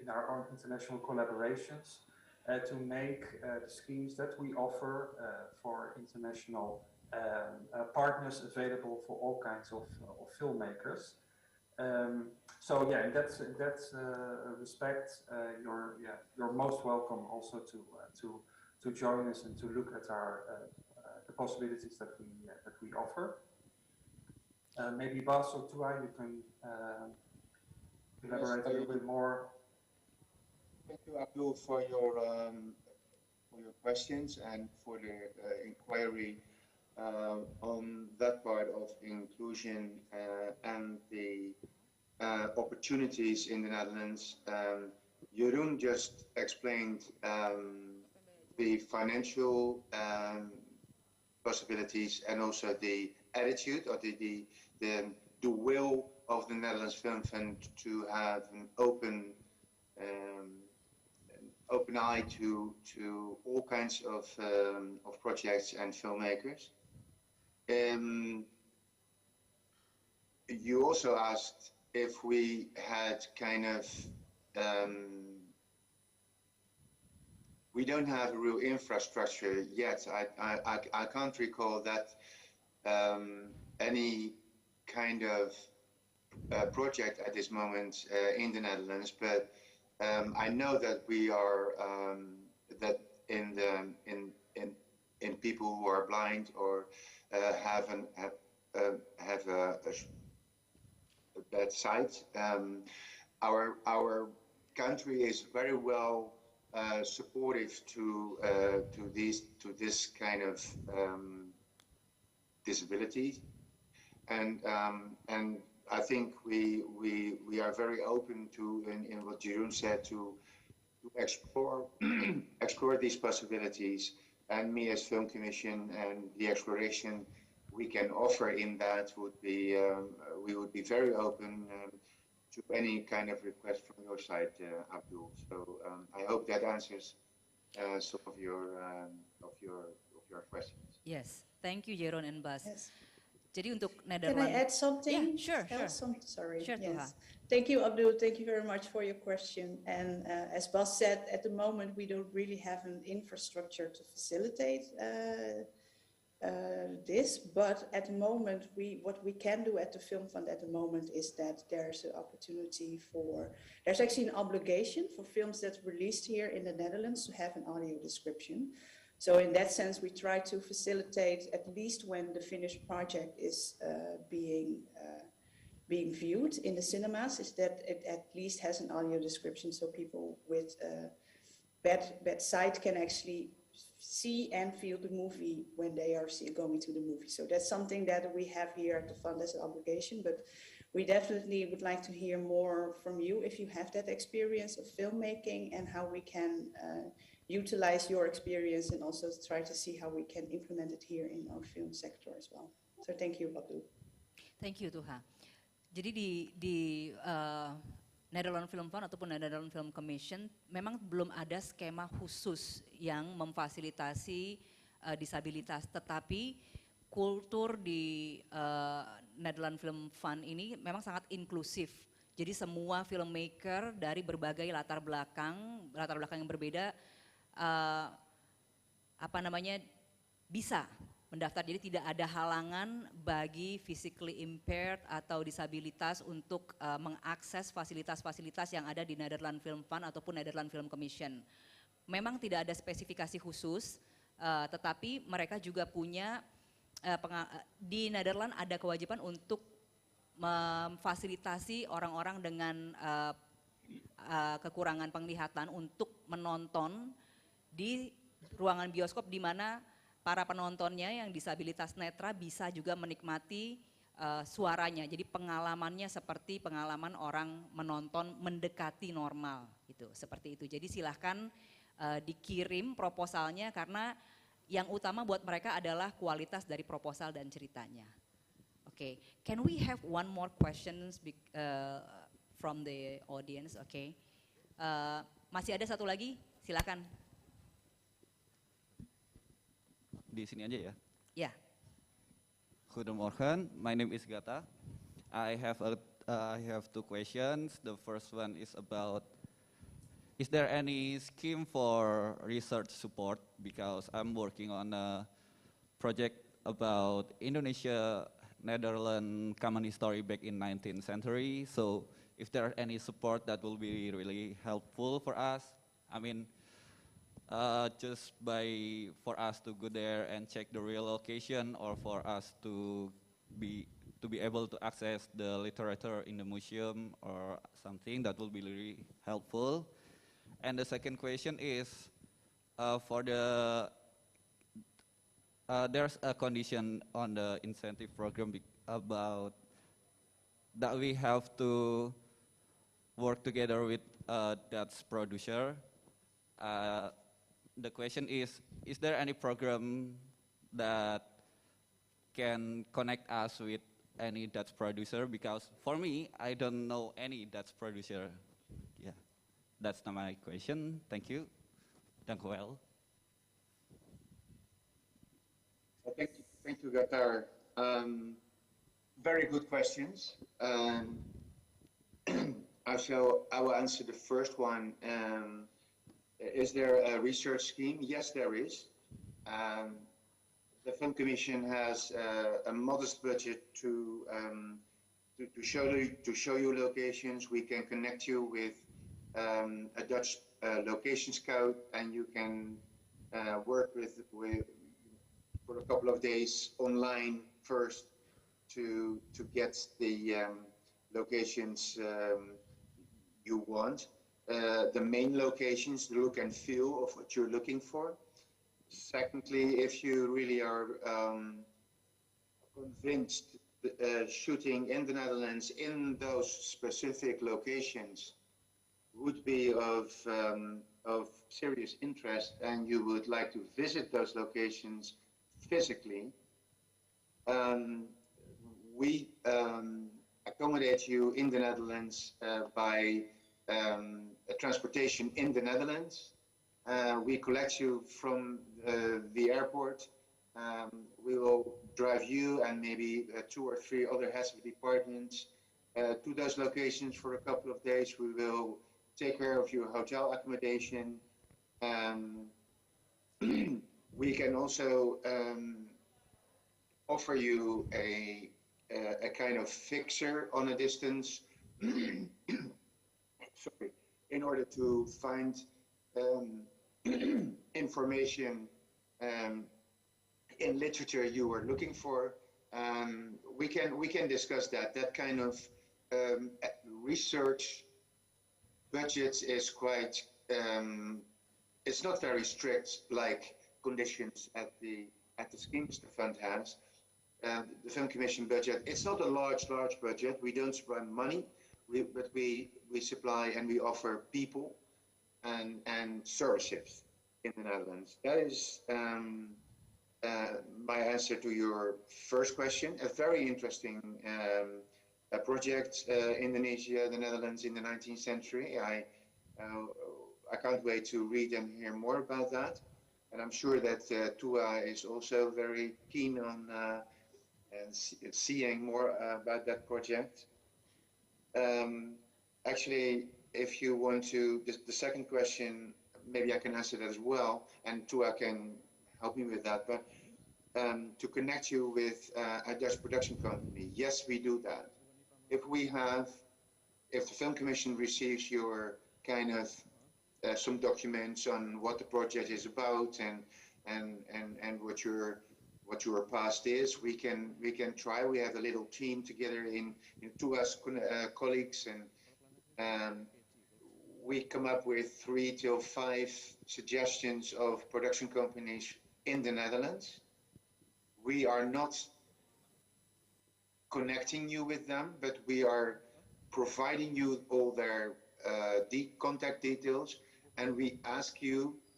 in our own international collaborations, to make the schemes that we offer for international partners available for all kinds of filmmakers. So yeah, in that respect, you're most welcome also to join us and to look at our the possibilities that we offer. Maybe Bas or Tua, you can elaborate a little bit more. Thank you, Abdul, for your questions and for the inquiry on that part of inclusion and the opportunities in the Netherlands. Jeroen just explained the financial possibilities and also the attitude or the will of the Netherlands Film Fund to have an open eye to all kinds of projects and filmmakers. You also asked if we had kind of we don't have a real infrastructure yet. I can't recall that any kind of project at this moment in the Netherlands, but I know that we are that in people who are blind or have a bad sight, our country is very well supportive to this kind of disability, and I think we are very open to in what Jeroen said to explore explore these possibilities, and me as Film Commission and the exploration we can offer in that would be we would be very open to any kind of request from your side, Abdul. So I hope that answers some of your questions. Yes, thank you Jeroen and Bas. Yes. Jadi untuk Can Netherlands. I add something? Yeah, sure. Sorry. Sure, Tuha. Yes. Thank you, Abdul. Thank you very much for your question. And as Bas said, at the moment, we don't really have an infrastructure to facilitate this. But at the moment, what we can do at the Film Fund at the moment is that there's an opportunity there's actually an obligation for films that's released here in the Netherlands to have an audio description. So in that sense, we try to facilitate, at least when the finished project is being viewed in the cinemas, is that it at least has an audio description, so people with bad sight can actually see and feel the movie when they are going to the movie. So that's something that we have here at the fund as an obligation, but we definitely would like to hear more from you if you have that experience of filmmaking and how we can utilize your experience and also try to see how we can implement it here in our film sector as well. So thank you, Abdul. Thank you, Tuha. Jadi di Netherlands Film Fund ataupun Netherlands Film Commission memang belum ada skema khusus yang memfasilitasi disabilitas, tetapi kultur di Netherlands Film Fund ini memang sangat inklusif. Jadi semua filmmaker dari berbagai latar belakang yang berbeda bisa mendaftar. Jadi tidak ada halangan bagi physically impaired atau disabilitas untuk mengakses fasilitas-fasilitas yang ada di Netherlands Film Fund ataupun Netherlands Film Commission. Memang tidak ada spesifikasi khusus, tetapi mereka juga punya, di Netherlands ada kewajiban untuk memfasilitasi orang-orang dengan kekurangan penglihatan untuk menonton di ruangan bioskop di mana para penontonnya yang disabilitas netra bisa juga menikmati suaranya. Jadi pengalamannya seperti pengalaman orang menonton mendekati normal gitu, seperti itu. Jadi silahkan dikirim proposalnya karena yang utama buat mereka adalah kualitas dari proposal dan ceritanya. Oke, can we have one more questions from the audience? Oke, masih ada satu lagi, silakan. Di sini aja ya. Ya. Goedemorgen, my name is Gata. I have two questions. The first one is about, is there any scheme for research support? Because I'm working on a project about Indonesia-Netherlands common history back in 19th century. So if there are any support that will be really helpful for us. I mean, just for us to go there and check the real location, or for us to be able to access the literature in the museum or something, that will be really helpful. And the second question is for there's a condition on the incentive program about that we have to work together with Dutch producer. The question is there any program that can connect us with any Dutch producer? Because for me, I don't know any Dutch producer. Yeah, that's my question. Thank you. Dank u wel. Thank you, Gatar. Very good questions. I will answer the first one. Is there a research scheme? Yes, there is. The Film Commission has a modest budget to show you locations. We can connect you with a Dutch location scout, and you can work with for a couple of days online first to get the locations you want. The main locations, the look and feel of what you're looking for. Secondly, if you really are convinced shooting in the Netherlands in those specific locations would be of serious interest, and you would like to visit those locations physically, we accommodate you in the Netherlands by transportation in the Netherlands. We collect you from the airport. We will drive you and maybe 2 or 3 other heads of departments to those locations for a couple of days. We will take care of your hotel accommodation. We can also offer you a kind of fixer on a distance. Sorry, in order to find information in literature you are looking for. We can discuss that. That kind of research budgets is quite. It's not very strict like conditions at the schemes the fund has. The Film Commission budget. It's not a large budget. We don't spend money. But we supply and we offer people and services in the Netherlands. That is my answer to your first question. A very interesting project, Indonesia, the Netherlands in the 19th century. I can't wait to read and hear more about that. And I'm sure that Tua is also very keen on seeing more about that project. Actually, if you want to, the second question, maybe I can answer that as well, and Tua can help me with that. But to connect you with a Dutch production company. Yes, we do that. If the Film Commission receives your kind of some documents on what the project is about and what your past is, we can try. We have a little team together in two us colleagues, and we come up with 3 to 5 suggestions of production companies in the Netherlands. We are not connecting you with them, but we are providing you all their contact details, and we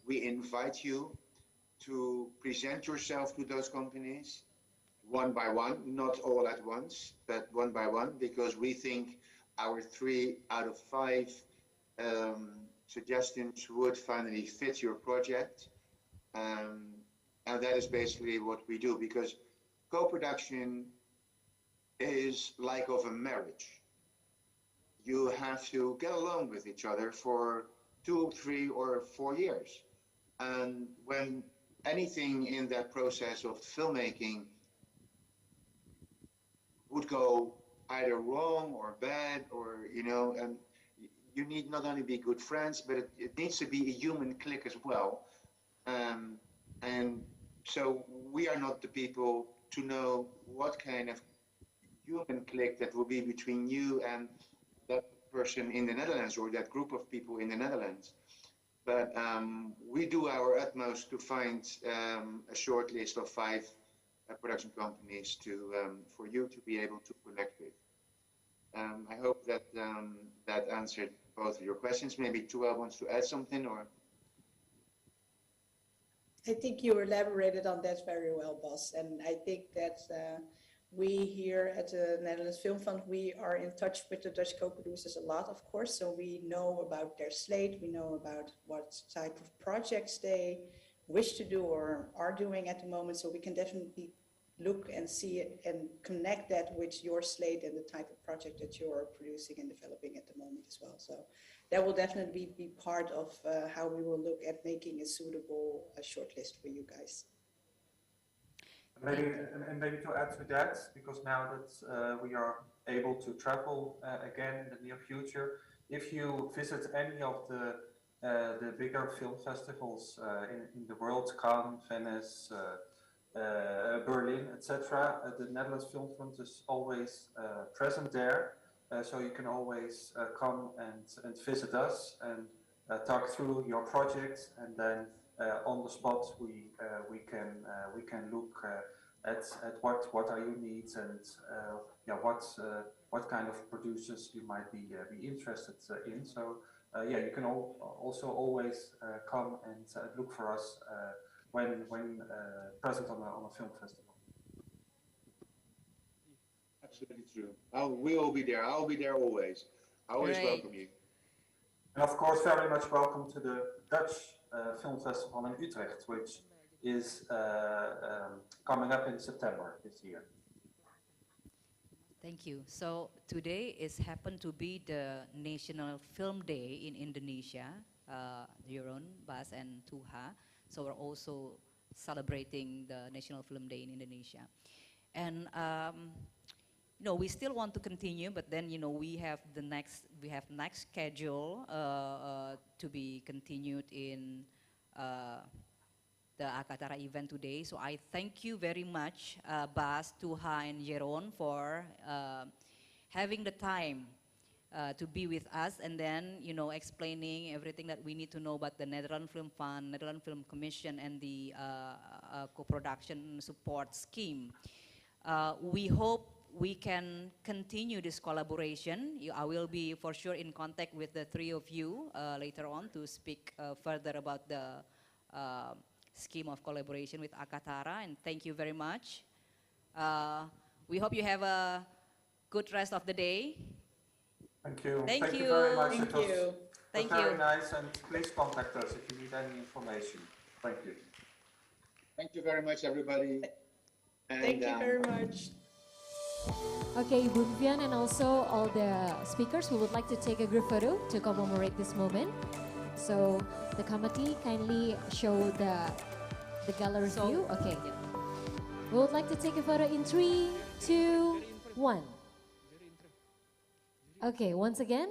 invite you to present yourself to those companies one by one, not all at once, but one by one, because we think our 3 out of 5 suggestions would finally fit your project. And that is basically what we do, because co-production is like of a marriage. You have to get along with each other for 2, 3, or 4 years. And when anything in that process of filmmaking would go either wrong or bad, or, and you need not only be good friends, but it needs to be a human click as well. And so we are not the people to know what kind of human click that will be between you and that person in the Netherlands, or that group of people in the Netherlands. But we do our utmost to find a short list of 5 production companies for you to be able to connect with. I hope that that answered both of your questions. Maybe Tuel wants to add something, or? I think you elaborated on that very well, Bas. And I think that we here at the Netherlands Film Fund, we are in touch with the Dutch co-producers a lot, of course. So we know about their slate, we know about what type of projects they wish to do or are doing at the moment. So we can definitely look and see it and connect that with your slate and the type of project that you're producing and developing at the moment as well. So that will definitely be part of how we will look at making a suitable shortlist for you guys. Maybe to add to that, because now that we are able to travel again in the near future, if you visit any of the bigger film festivals in the world, Cannes, Venice, Berlin, etc., the Netherlands Film Fund is always present there, so you can always come and visit us and talk through your project, and then on the spot we can look at what are your needs, and what kind of producers you might be interested in. So you can also always come and look for us when present on a film festival. Absolutely true. We will be there. I'll be there always. I always welcome you. And of course, very much welcome to the Dutch Film Festival in Utrecht, which is coming up in September this year. Thank you. So today is happened to be the National Film Day in Indonesia, Jeroen, Bas, and Tuha. So we're also celebrating the National Film Day in Indonesia. And we still want to continue, but then we have next schedule to be continued in the Akatara event today. So I thank you very much, Bas, Tuha, and Jeroen, for having the time to be with us, and then explaining everything that we need to know about the Netherlands Film Fund, Netherlands Film Commission, and the co-production support scheme. We hope we can continue this collaboration. I will be for sure in contact with the 3 of you later on to speak further about the scheme of collaboration with Akatara, and thank you very much. We hope you have a good rest of the day. Thank you. Thank you very much. Thank you. It was very nice, and please contact us if you need any information. Thank you. Thank you very much, everybody. And, thank you very much. Okay, Ibu Vivian and also all the speakers, we would like to take a group photo to commemorate this moment. So the committee kindly show the gallery view. Okay. Yeah. We would like to take a photo in 3, 2, 1. Okay, once again.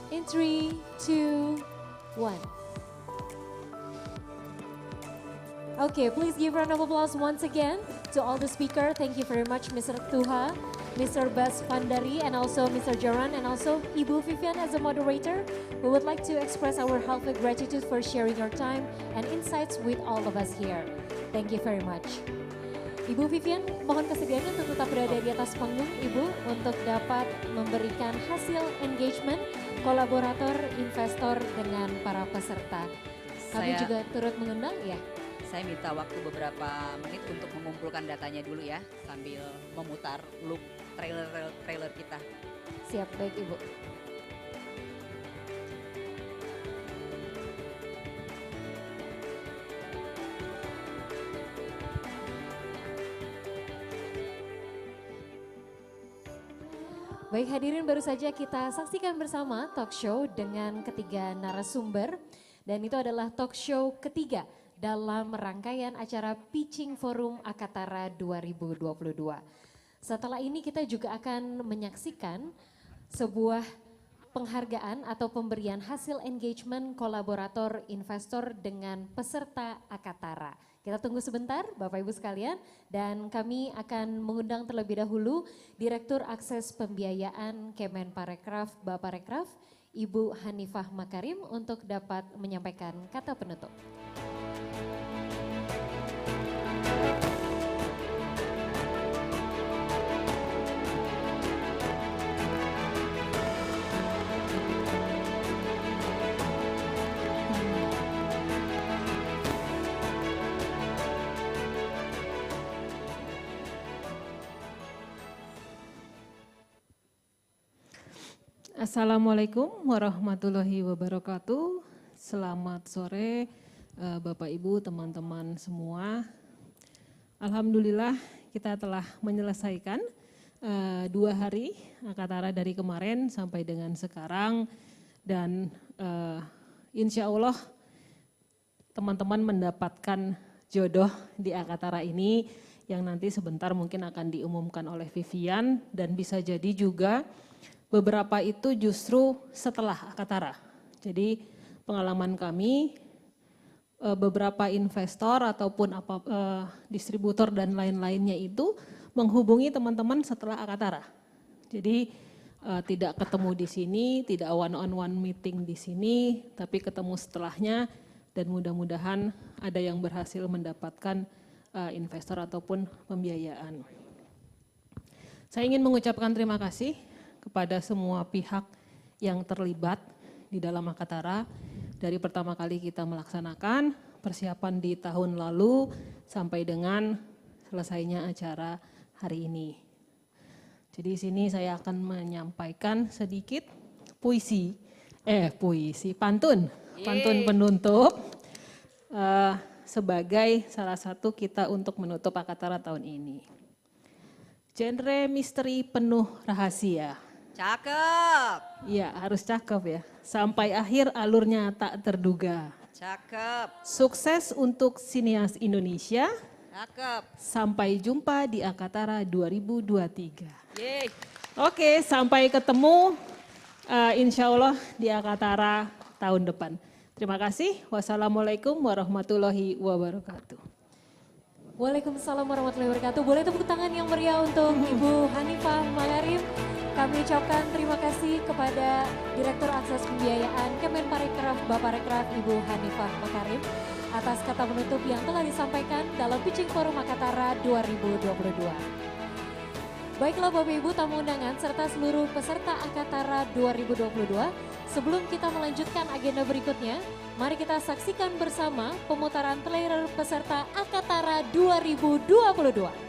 In 3, 2, 1. Okay, please give a round of applause once again to all the speaker. Thank you very much, Mr. Tuha, Mr. Bas Pandari, and also Mr. Jaran, and also Ibu Vivian as a moderator. We would like to express our heartfelt gratitude for sharing your time and insights with all of us here. Thank you very much. Ibu Vivian, mohon kesediaannya untuk tetap berada di atas panggung, Ibu, untuk dapat memberikan hasil engagement kolaborator investor dengan para peserta. Kami juga turut mengundang, ya. Saya minta waktu beberapa menit untuk mengumpulkan datanya dulu ya, sambil memutar loop trailer kita. Siap, baik Ibu. Baik hadirin, baru saja kita saksikan bersama talk show dengan ketiga narasumber. Dan itu adalah talk show ketiga dalam rangkaian acara Pitching Forum Akatara 2022. Setelah ini kita juga akan menyaksikan sebuah penghargaan atau pemberian hasil engagement kolaborator investor dengan peserta Akatara. Kita tunggu sebentar Bapak Ibu sekalian, dan kami akan mengundang terlebih dahulu Direktur Akses Pembiayaan Kemenparekraf Baparekraf, Ibu Hanifah Makarim untuk dapat menyampaikan kata penutup. Assalamualaikum warahmatullahi wabarakatuh. Selamat sore Bapak Ibu, teman-teman semua. Alhamdulillah kita telah menyelesaikan 2 hari Akatara dari kemarin sampai dengan sekarang. Dan insya Allah teman-teman mendapatkan jodoh di Akatara ini yang nanti sebentar mungkin akan diumumkan oleh Vivian, dan bisa jadi juga beberapa itu justru setelah Akatara. Jadi pengalaman kami, beberapa investor ataupun distributor dan lain-lainnya itu menghubungi teman-teman setelah Akatara. Jadi tidak ketemu di sini, tidak one-on-one meeting di sini, tapi ketemu setelahnya, dan mudah-mudahan ada yang berhasil mendapatkan investor ataupun pembiayaan. Saya ingin mengucapkan terima kasih kepada semua pihak yang terlibat di dalam Akatara dari pertama kali kita melaksanakan persiapan di tahun lalu sampai dengan selesainya acara hari ini. Jadi di sini saya akan menyampaikan sedikit pantun penutup sebagai salah satu kita untuk menutup Akatara tahun ini. Genre misteri penuh rahasia. Cakep. Iya, harus cakep ya. Sampai akhir alurnya tak terduga. Cakep. Sukses untuk sinias Indonesia. Cakep. Sampai jumpa di Akatara 2023. Yeay. Oke, sampai ketemu insya Allah di Akatara tahun depan. Terima kasih. Wassalamualaikum warahmatullahi wabarakatuh. Waalaikumsalam warahmatullahi wabarakatuh. Boleh tepuk tangan yang meriah untuk Ibu Hanifah Makarim. Kami ucapkan terima kasih kepada Direktur Akses Pembiayaan Kemenparekraf Baparekraf Ibu Hanifah Makarim atas kata penutup yang telah disampaikan dalam Pitching Forum Akatara 2022. Baiklah Bapak Ibu tamu undangan serta seluruh peserta Akatara 2022, sebelum kita melanjutkan agenda berikutnya, mari kita saksikan bersama pemutaran trailer peserta Akatara 2022.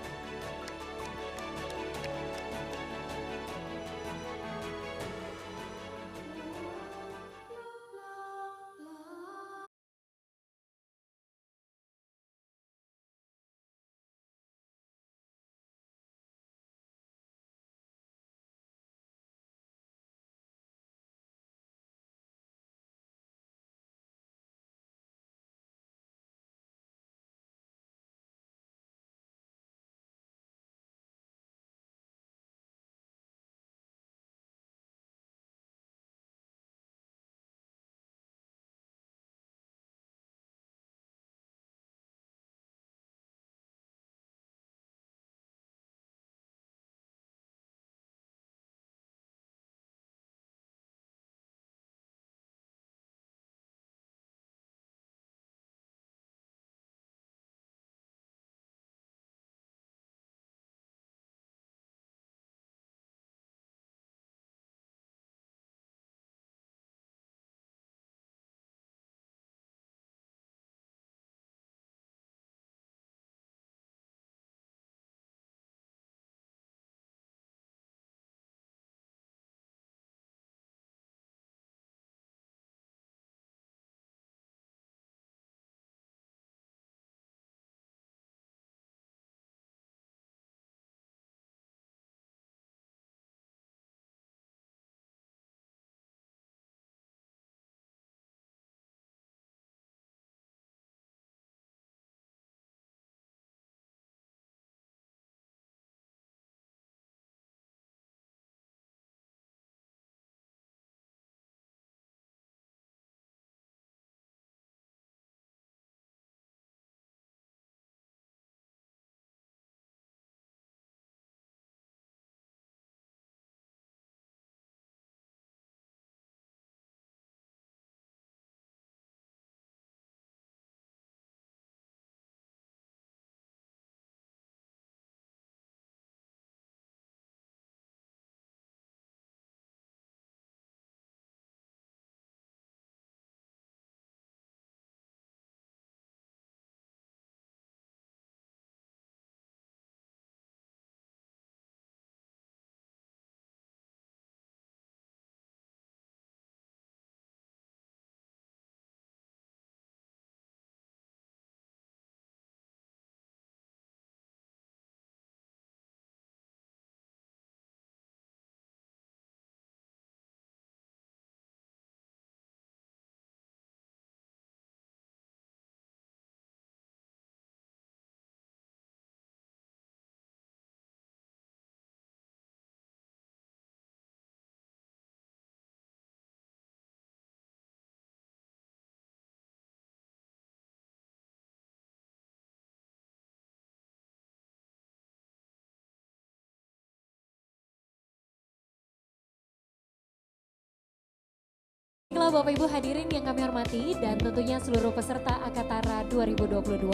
Bapak, Bapak Ibu hadirin yang kami hormati dan tentunya seluruh peserta Akatara 2022.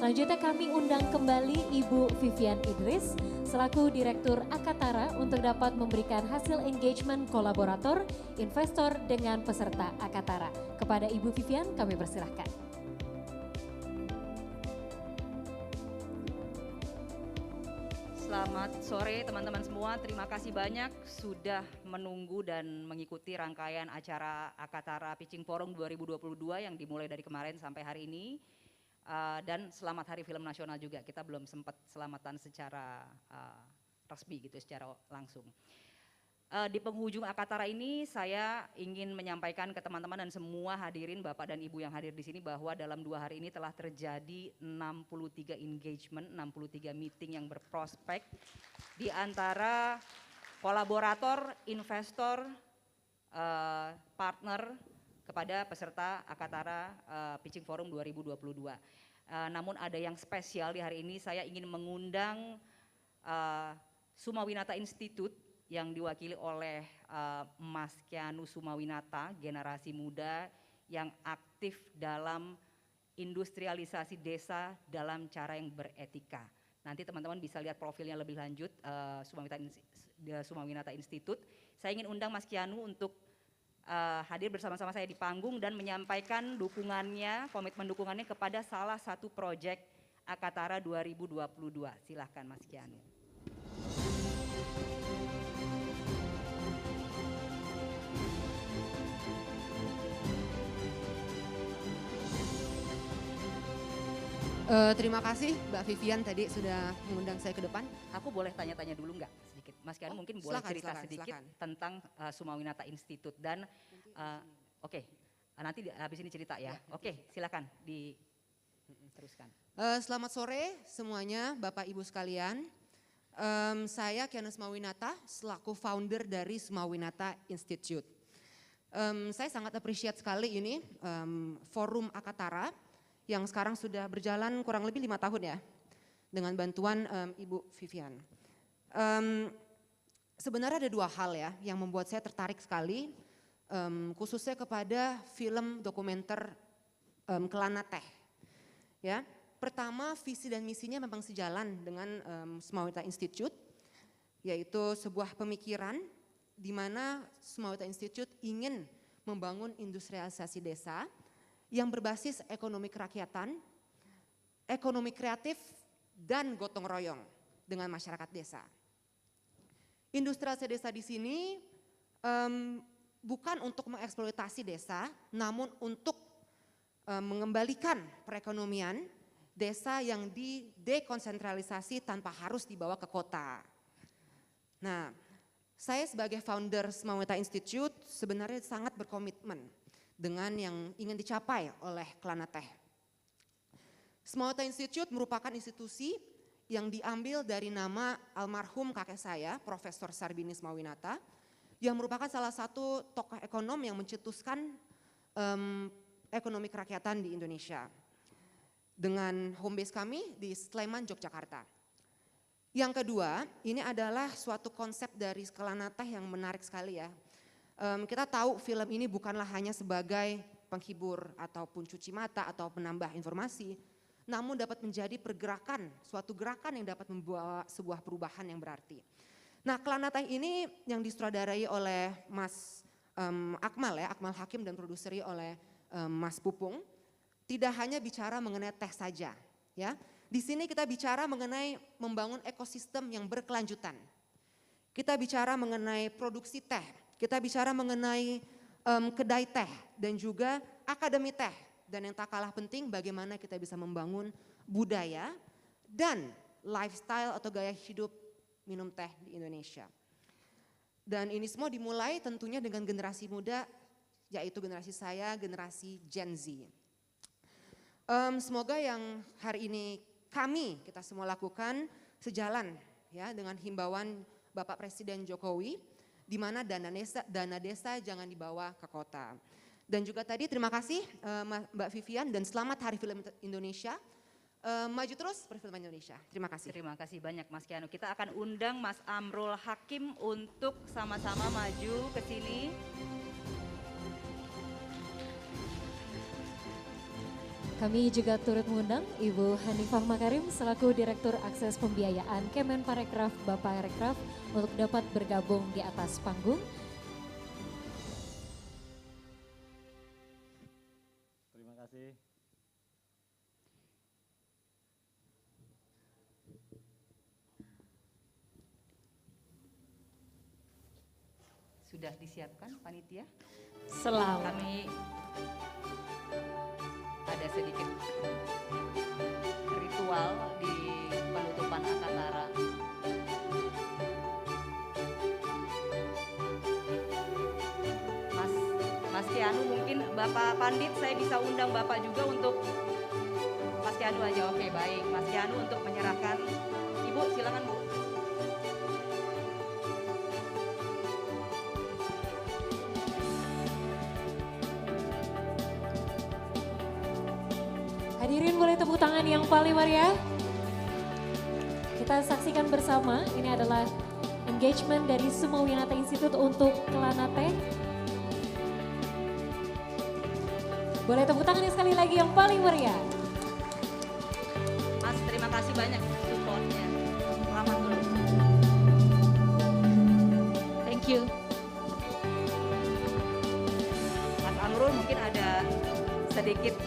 Selanjutnya kami undang kembali Ibu Vivian Idris selaku Direktur Akatara untuk dapat memberikan hasil engagement kolaborator, investor dengan peserta Akatara. Kepada Ibu Vivian kami persilahkan. Selamat sore teman-teman semua, terima kasih banyak sudah menunggu dan mengikuti rangkaian acara Akatara Pitching Forum 2022 yang dimulai dari kemarin sampai hari ini. Dan selamat Hari Film Nasional juga, kita belum sempat selamatan secara resmi gitu, secara langsung. Di penghujung Akatara ini saya ingin menyampaikan ke teman-teman dan semua hadirin Bapak dan Ibu yang hadir di sini bahwa dalam 2 hari ini telah terjadi 63 engagement, 63 meeting yang berprospek di antara kolaborator, investor, partner kepada peserta Akatara Pitching Forum 2022. Namun ada yang spesial di hari ini, saya ingin mengundang Sumawinata Institute yang diwakili oleh Mas Kianu Sumawinata, generasi muda yang aktif dalam industrialisasi desa dalam cara yang beretika. Nanti teman-teman bisa lihat profilnya lebih lanjut, Sumawinata Institute. Saya ingin undang Mas Kianu untuk hadir bersama-sama saya di panggung dan menyampaikan dukungannya, komitmen dukungannya kepada salah satu proyek Akatara 2022. Silahkan Mas Kianu. Terima kasih Mbak Vivian tadi sudah mengundang saya ke depan. Aku boleh tanya-tanya dulu nggak sedikit? Mas Kianu mungkin boleh cerita sedikit silakan. tentang Sumawinata Institute dan oke, nanti habis ini cerita ya. Oke, silakan diteruskan. Selamat sore semuanya Bapak Ibu sekalian. Saya Kianu Sumawinata selaku founder dari Sumawinata Institute. Saya sangat appreciate sekali ini forum Akatara yang sekarang sudah berjalan kurang lebih 5 tahun ya, dengan bantuan Ibu Vivian. Sebenarnya ada 2 hal ya yang membuat saya tertarik sekali, khususnya kepada film dokumenter Kelana Teh. Ya, pertama visi dan misinya memang sejalan dengan Sumawinata Institute, yaitu sebuah pemikiran di mana Sumawinata Institute ingin membangun industrialisasi desa yang berbasis ekonomi kerakyatan, ekonomi kreatif, dan gotong royong dengan masyarakat desa. Industrialisasi desa di sini bukan untuk mengeksploitasi desa, namun untuk mengembalikan perekonomian desa yang didekonsentralisasi tanpa harus dibawa ke kota. Nah, saya sebagai founder Sumawinata Institute sebenarnya sangat berkomitmen dengan yang ingin dicapai oleh Kelana Teh. Sumawinata Institute merupakan institusi yang diambil dari nama almarhum kakek saya, Profesor Sarbini Sumawinata, yang merupakan salah satu tokoh ekonom yang mencetuskan ekonomi kerakyatan di Indonesia. Dengan home base kami di Sleman, Yogyakarta. Yang kedua, ini adalah suatu konsep dari Kelana Teh yang menarik sekali ya. Kita tahu film ini bukanlah hanya sebagai penghibur ataupun cuci mata atau penambah informasi, namun dapat menjadi pergerakan, suatu gerakan yang dapat membawa sebuah perubahan yang berarti. Nah, Kelana Teh ini yang disutradarai oleh Mas Akmal ya, Akmal Hakim dan produseri oleh Mas Pupung, tidak hanya bicara mengenai teh saja ya. Di sini kita bicara mengenai membangun ekosistem yang berkelanjutan. Kita bicara mengenai produksi teh. Kita bicara mengenai kedai teh dan juga akademi teh. Dan yang tak kalah penting bagaimana kita bisa membangun budaya dan lifestyle atau gaya hidup minum teh di Indonesia. Dan ini semua dimulai tentunya dengan generasi muda, yaitu generasi saya, generasi Gen Z. Semoga yang hari ini kita semua lakukan sejalan ya dengan himbauan Bapak Presiden Jokowi, di mana dana desa jangan dibawa ke kota. Dan juga tadi terima kasih Mbak Vivian dan selamat Hari Film Indonesia. Maju terus perfilman Indonesia. Terima kasih. Terima kasih banyak Mas Kianu. Kita akan undang Mas Amrul Hakim untuk sama-sama maju ke sini. Kami juga turut mengundang Ibu Hanifah Makarim selaku Direktur Akses Pembiayaan Kemenparekraf Bapakrekraf untuk dapat bergabung di atas panggung. Terima kasih. Sudah disiapkan panitia? Selamat. Kami ada sedikit ritual di penutupan Akatara. Mas Kianu, mungkin Bapak Pandit saya bisa undang Bapak juga untuk Mas Kianu aja. Oke, baik. Mas Kianu untuk menyerahkan. Ibu silakan Bu. Hadirin boleh tepuk tangan yang paling meriah. Kita saksikan bersama, ini adalah engagement dari Sumawinata Institute untuk Kelanate. Boleh tepuk tangan sekali lagi yang paling meriah. Mas, terima kasih banyak supportnya. Selamat dulu. Thank you. Mas Amrul mungkin ada sedikit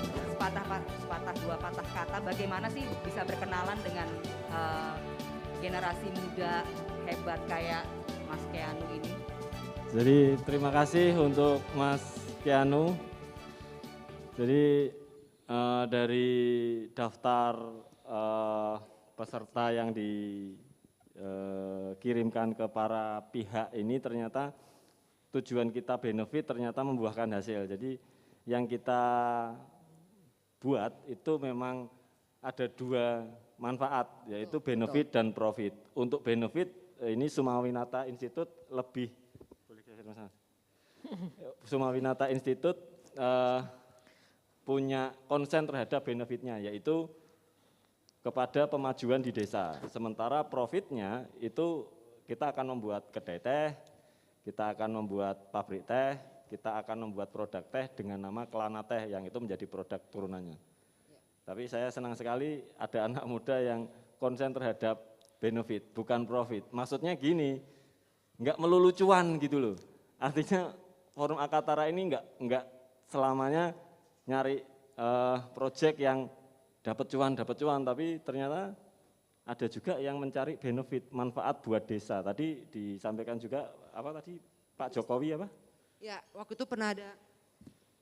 dua patah kata bagaimana sih bisa berkenalan dengan generasi muda hebat kayak Mas Kianu ini. Jadi terima kasih untuk Mas Kianu. Jadi dari daftar peserta yang dikirimkan ke para pihak ini ternyata tujuan kita benefit ternyata membuahkan hasil. Jadi yang kita buat itu memang ada dua manfaat, yaitu benefit dan profit. Untuk benefit ini Sumawinata Institute lebih, Sumawinata Institute punya konsen terhadap benefitnya, yaitu kepada pemajuan di desa. Sementara profitnya itu kita akan membuat kedai teh, kita akan membuat pabrik teh, kita akan membuat produk teh dengan nama Kelana Teh yang itu menjadi produk turunannya. Tapi saya senang sekali ada anak muda yang konsen terhadap benefit, bukan profit. Maksudnya gini, nggak melulu cuan gitu loh. Artinya forum Akatara ini nggak selamanya nyari proyek yang dapat cuan, tapi ternyata ada juga yang mencari benefit, manfaat buat desa. Tadi disampaikan juga apa tadi Pak Jokowi apa? Ya, waktu itu pernah ada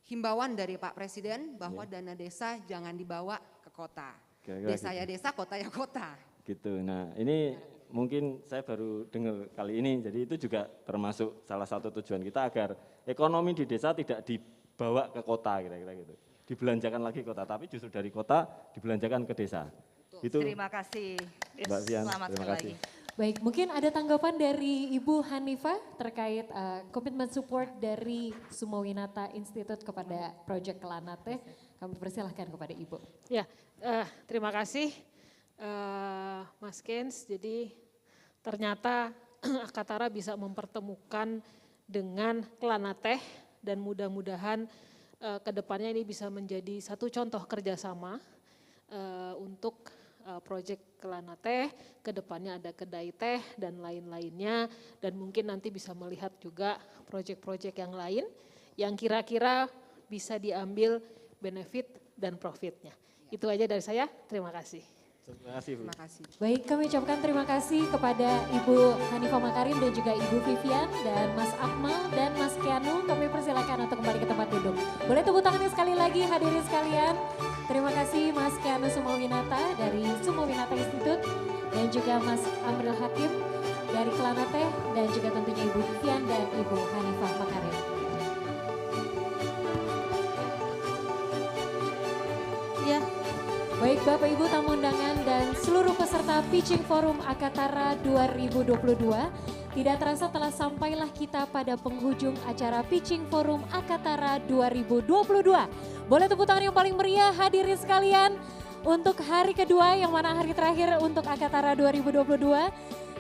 himbauan dari Pak Presiden bahwa dana desa jangan dibawa ke kota. Desa ya desa, kota ya kota. Gitu. Nah, ini mungkin saya baru dengar kali ini, jadi itu juga termasuk salah satu tujuan kita agar ekonomi di desa tidak dibawa ke kota kira-kira gitu. Dibelanjakan lagi kota, tapi justru dari kota dibelanjakan ke desa. Itu. Terima kasih. Mbak Fian, Selamat terima sekali kasih. lagi. Baik, mungkin ada tanggapan dari Ibu Hanifah terkait komitmen support dari Sumawinata Institute kepada Project Kelanate. Kami persilahkan kepada Ibu. Ya, terima kasih Mas Kens. Jadi ternyata Akatara bisa mempertemukan dengan Kelanate dan mudah-mudahan kedepannya ini bisa menjadi satu contoh kerjasama untuk proyek Kelana Teh, kedepannya ada kedai teh dan lain-lainnya, dan mungkin nanti bisa melihat juga proyek-proyek yang lain yang kira-kira bisa diambil benefit dan profitnya. Itu aja dari saya, terima kasih. Terima kasih, Bu. Terima kasih. Baik, kami ucapkan terima kasih kepada Ibu Hanifah Makarim dan juga Ibu Vivian dan Mas Akmal dan Mas Kianu. Kami persilakan untuk kembali ke tempat duduk. Boleh tepuk tangannya sekali lagi hadirin sekalian. Terima kasih Mas Kianu Sumawinata dari Sumawinata Institute dan juga Mas Amril Hakim dari Kelana Teh dan juga tentunya Ibu Vivian dan Ibu Hanifah Makarim. Ya. Baik Bapak Ibu tamu undangan dan seluruh peserta Pitching Forum Akatara 2022, tidak terasa telah sampailah kita pada penghujung acara Pitching Forum Akatara 2022. Boleh tepuk tangan yang paling meriah hadirin sekalian untuk hari kedua yang mana hari terakhir untuk Akatara 2022.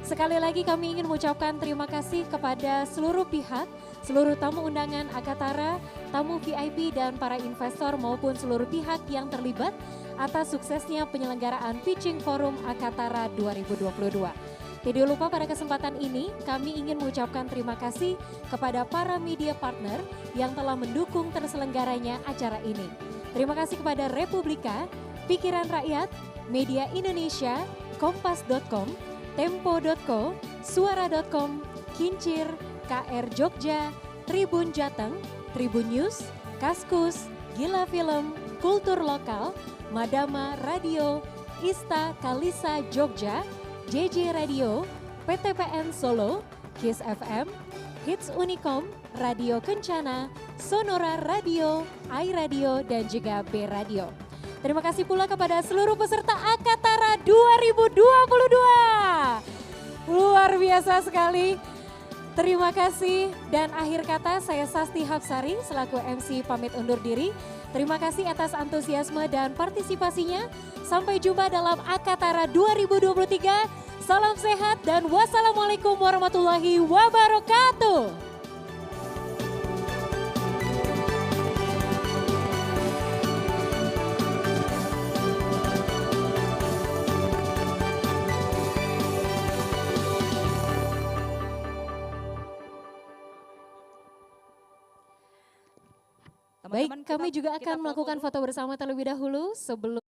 Sekali lagi kami ingin mengucapkan terima kasih kepada seluruh pihak seluruh tamu undangan Akatara, tamu VIP dan para investor maupun seluruh pihak yang terlibat atas suksesnya penyelenggaraan Pitching Forum Akatara 2022. Tidak lupa pada kesempatan ini kami ingin mengucapkan terima kasih kepada para media partner yang telah mendukung terselenggaranya acara ini. Terima kasih kepada Republika, Pikiran Rakyat, Media Indonesia, Kompas.com, Tempo.co, Suara.com, Kincir, KR Jogja, Tribun Jateng, Tribun News, Kaskus, Gila Film, Kultur Lokal, Madama Radio, Ista Kalisa Jogja, JJ Radio, PTPN Solo, KIS FM, Hits Unicom, Radio Kencana, Sonora Radio, iRadio, dan juga B Radio. Terima kasih pula kepada seluruh peserta Akatara 2022. Luar biasa sekali. Terima kasih dan akhir kata saya Sasti Hapsari selaku MC pamit undur diri. Terima kasih atas antusiasme dan partisipasinya. Sampai jumpa dalam Akatara 2023. Salam sehat dan wassalamualaikum warahmatullahi wabarakatuh. Baik, kami juga akan melakukan foto bersama terlebih dahulu sebelum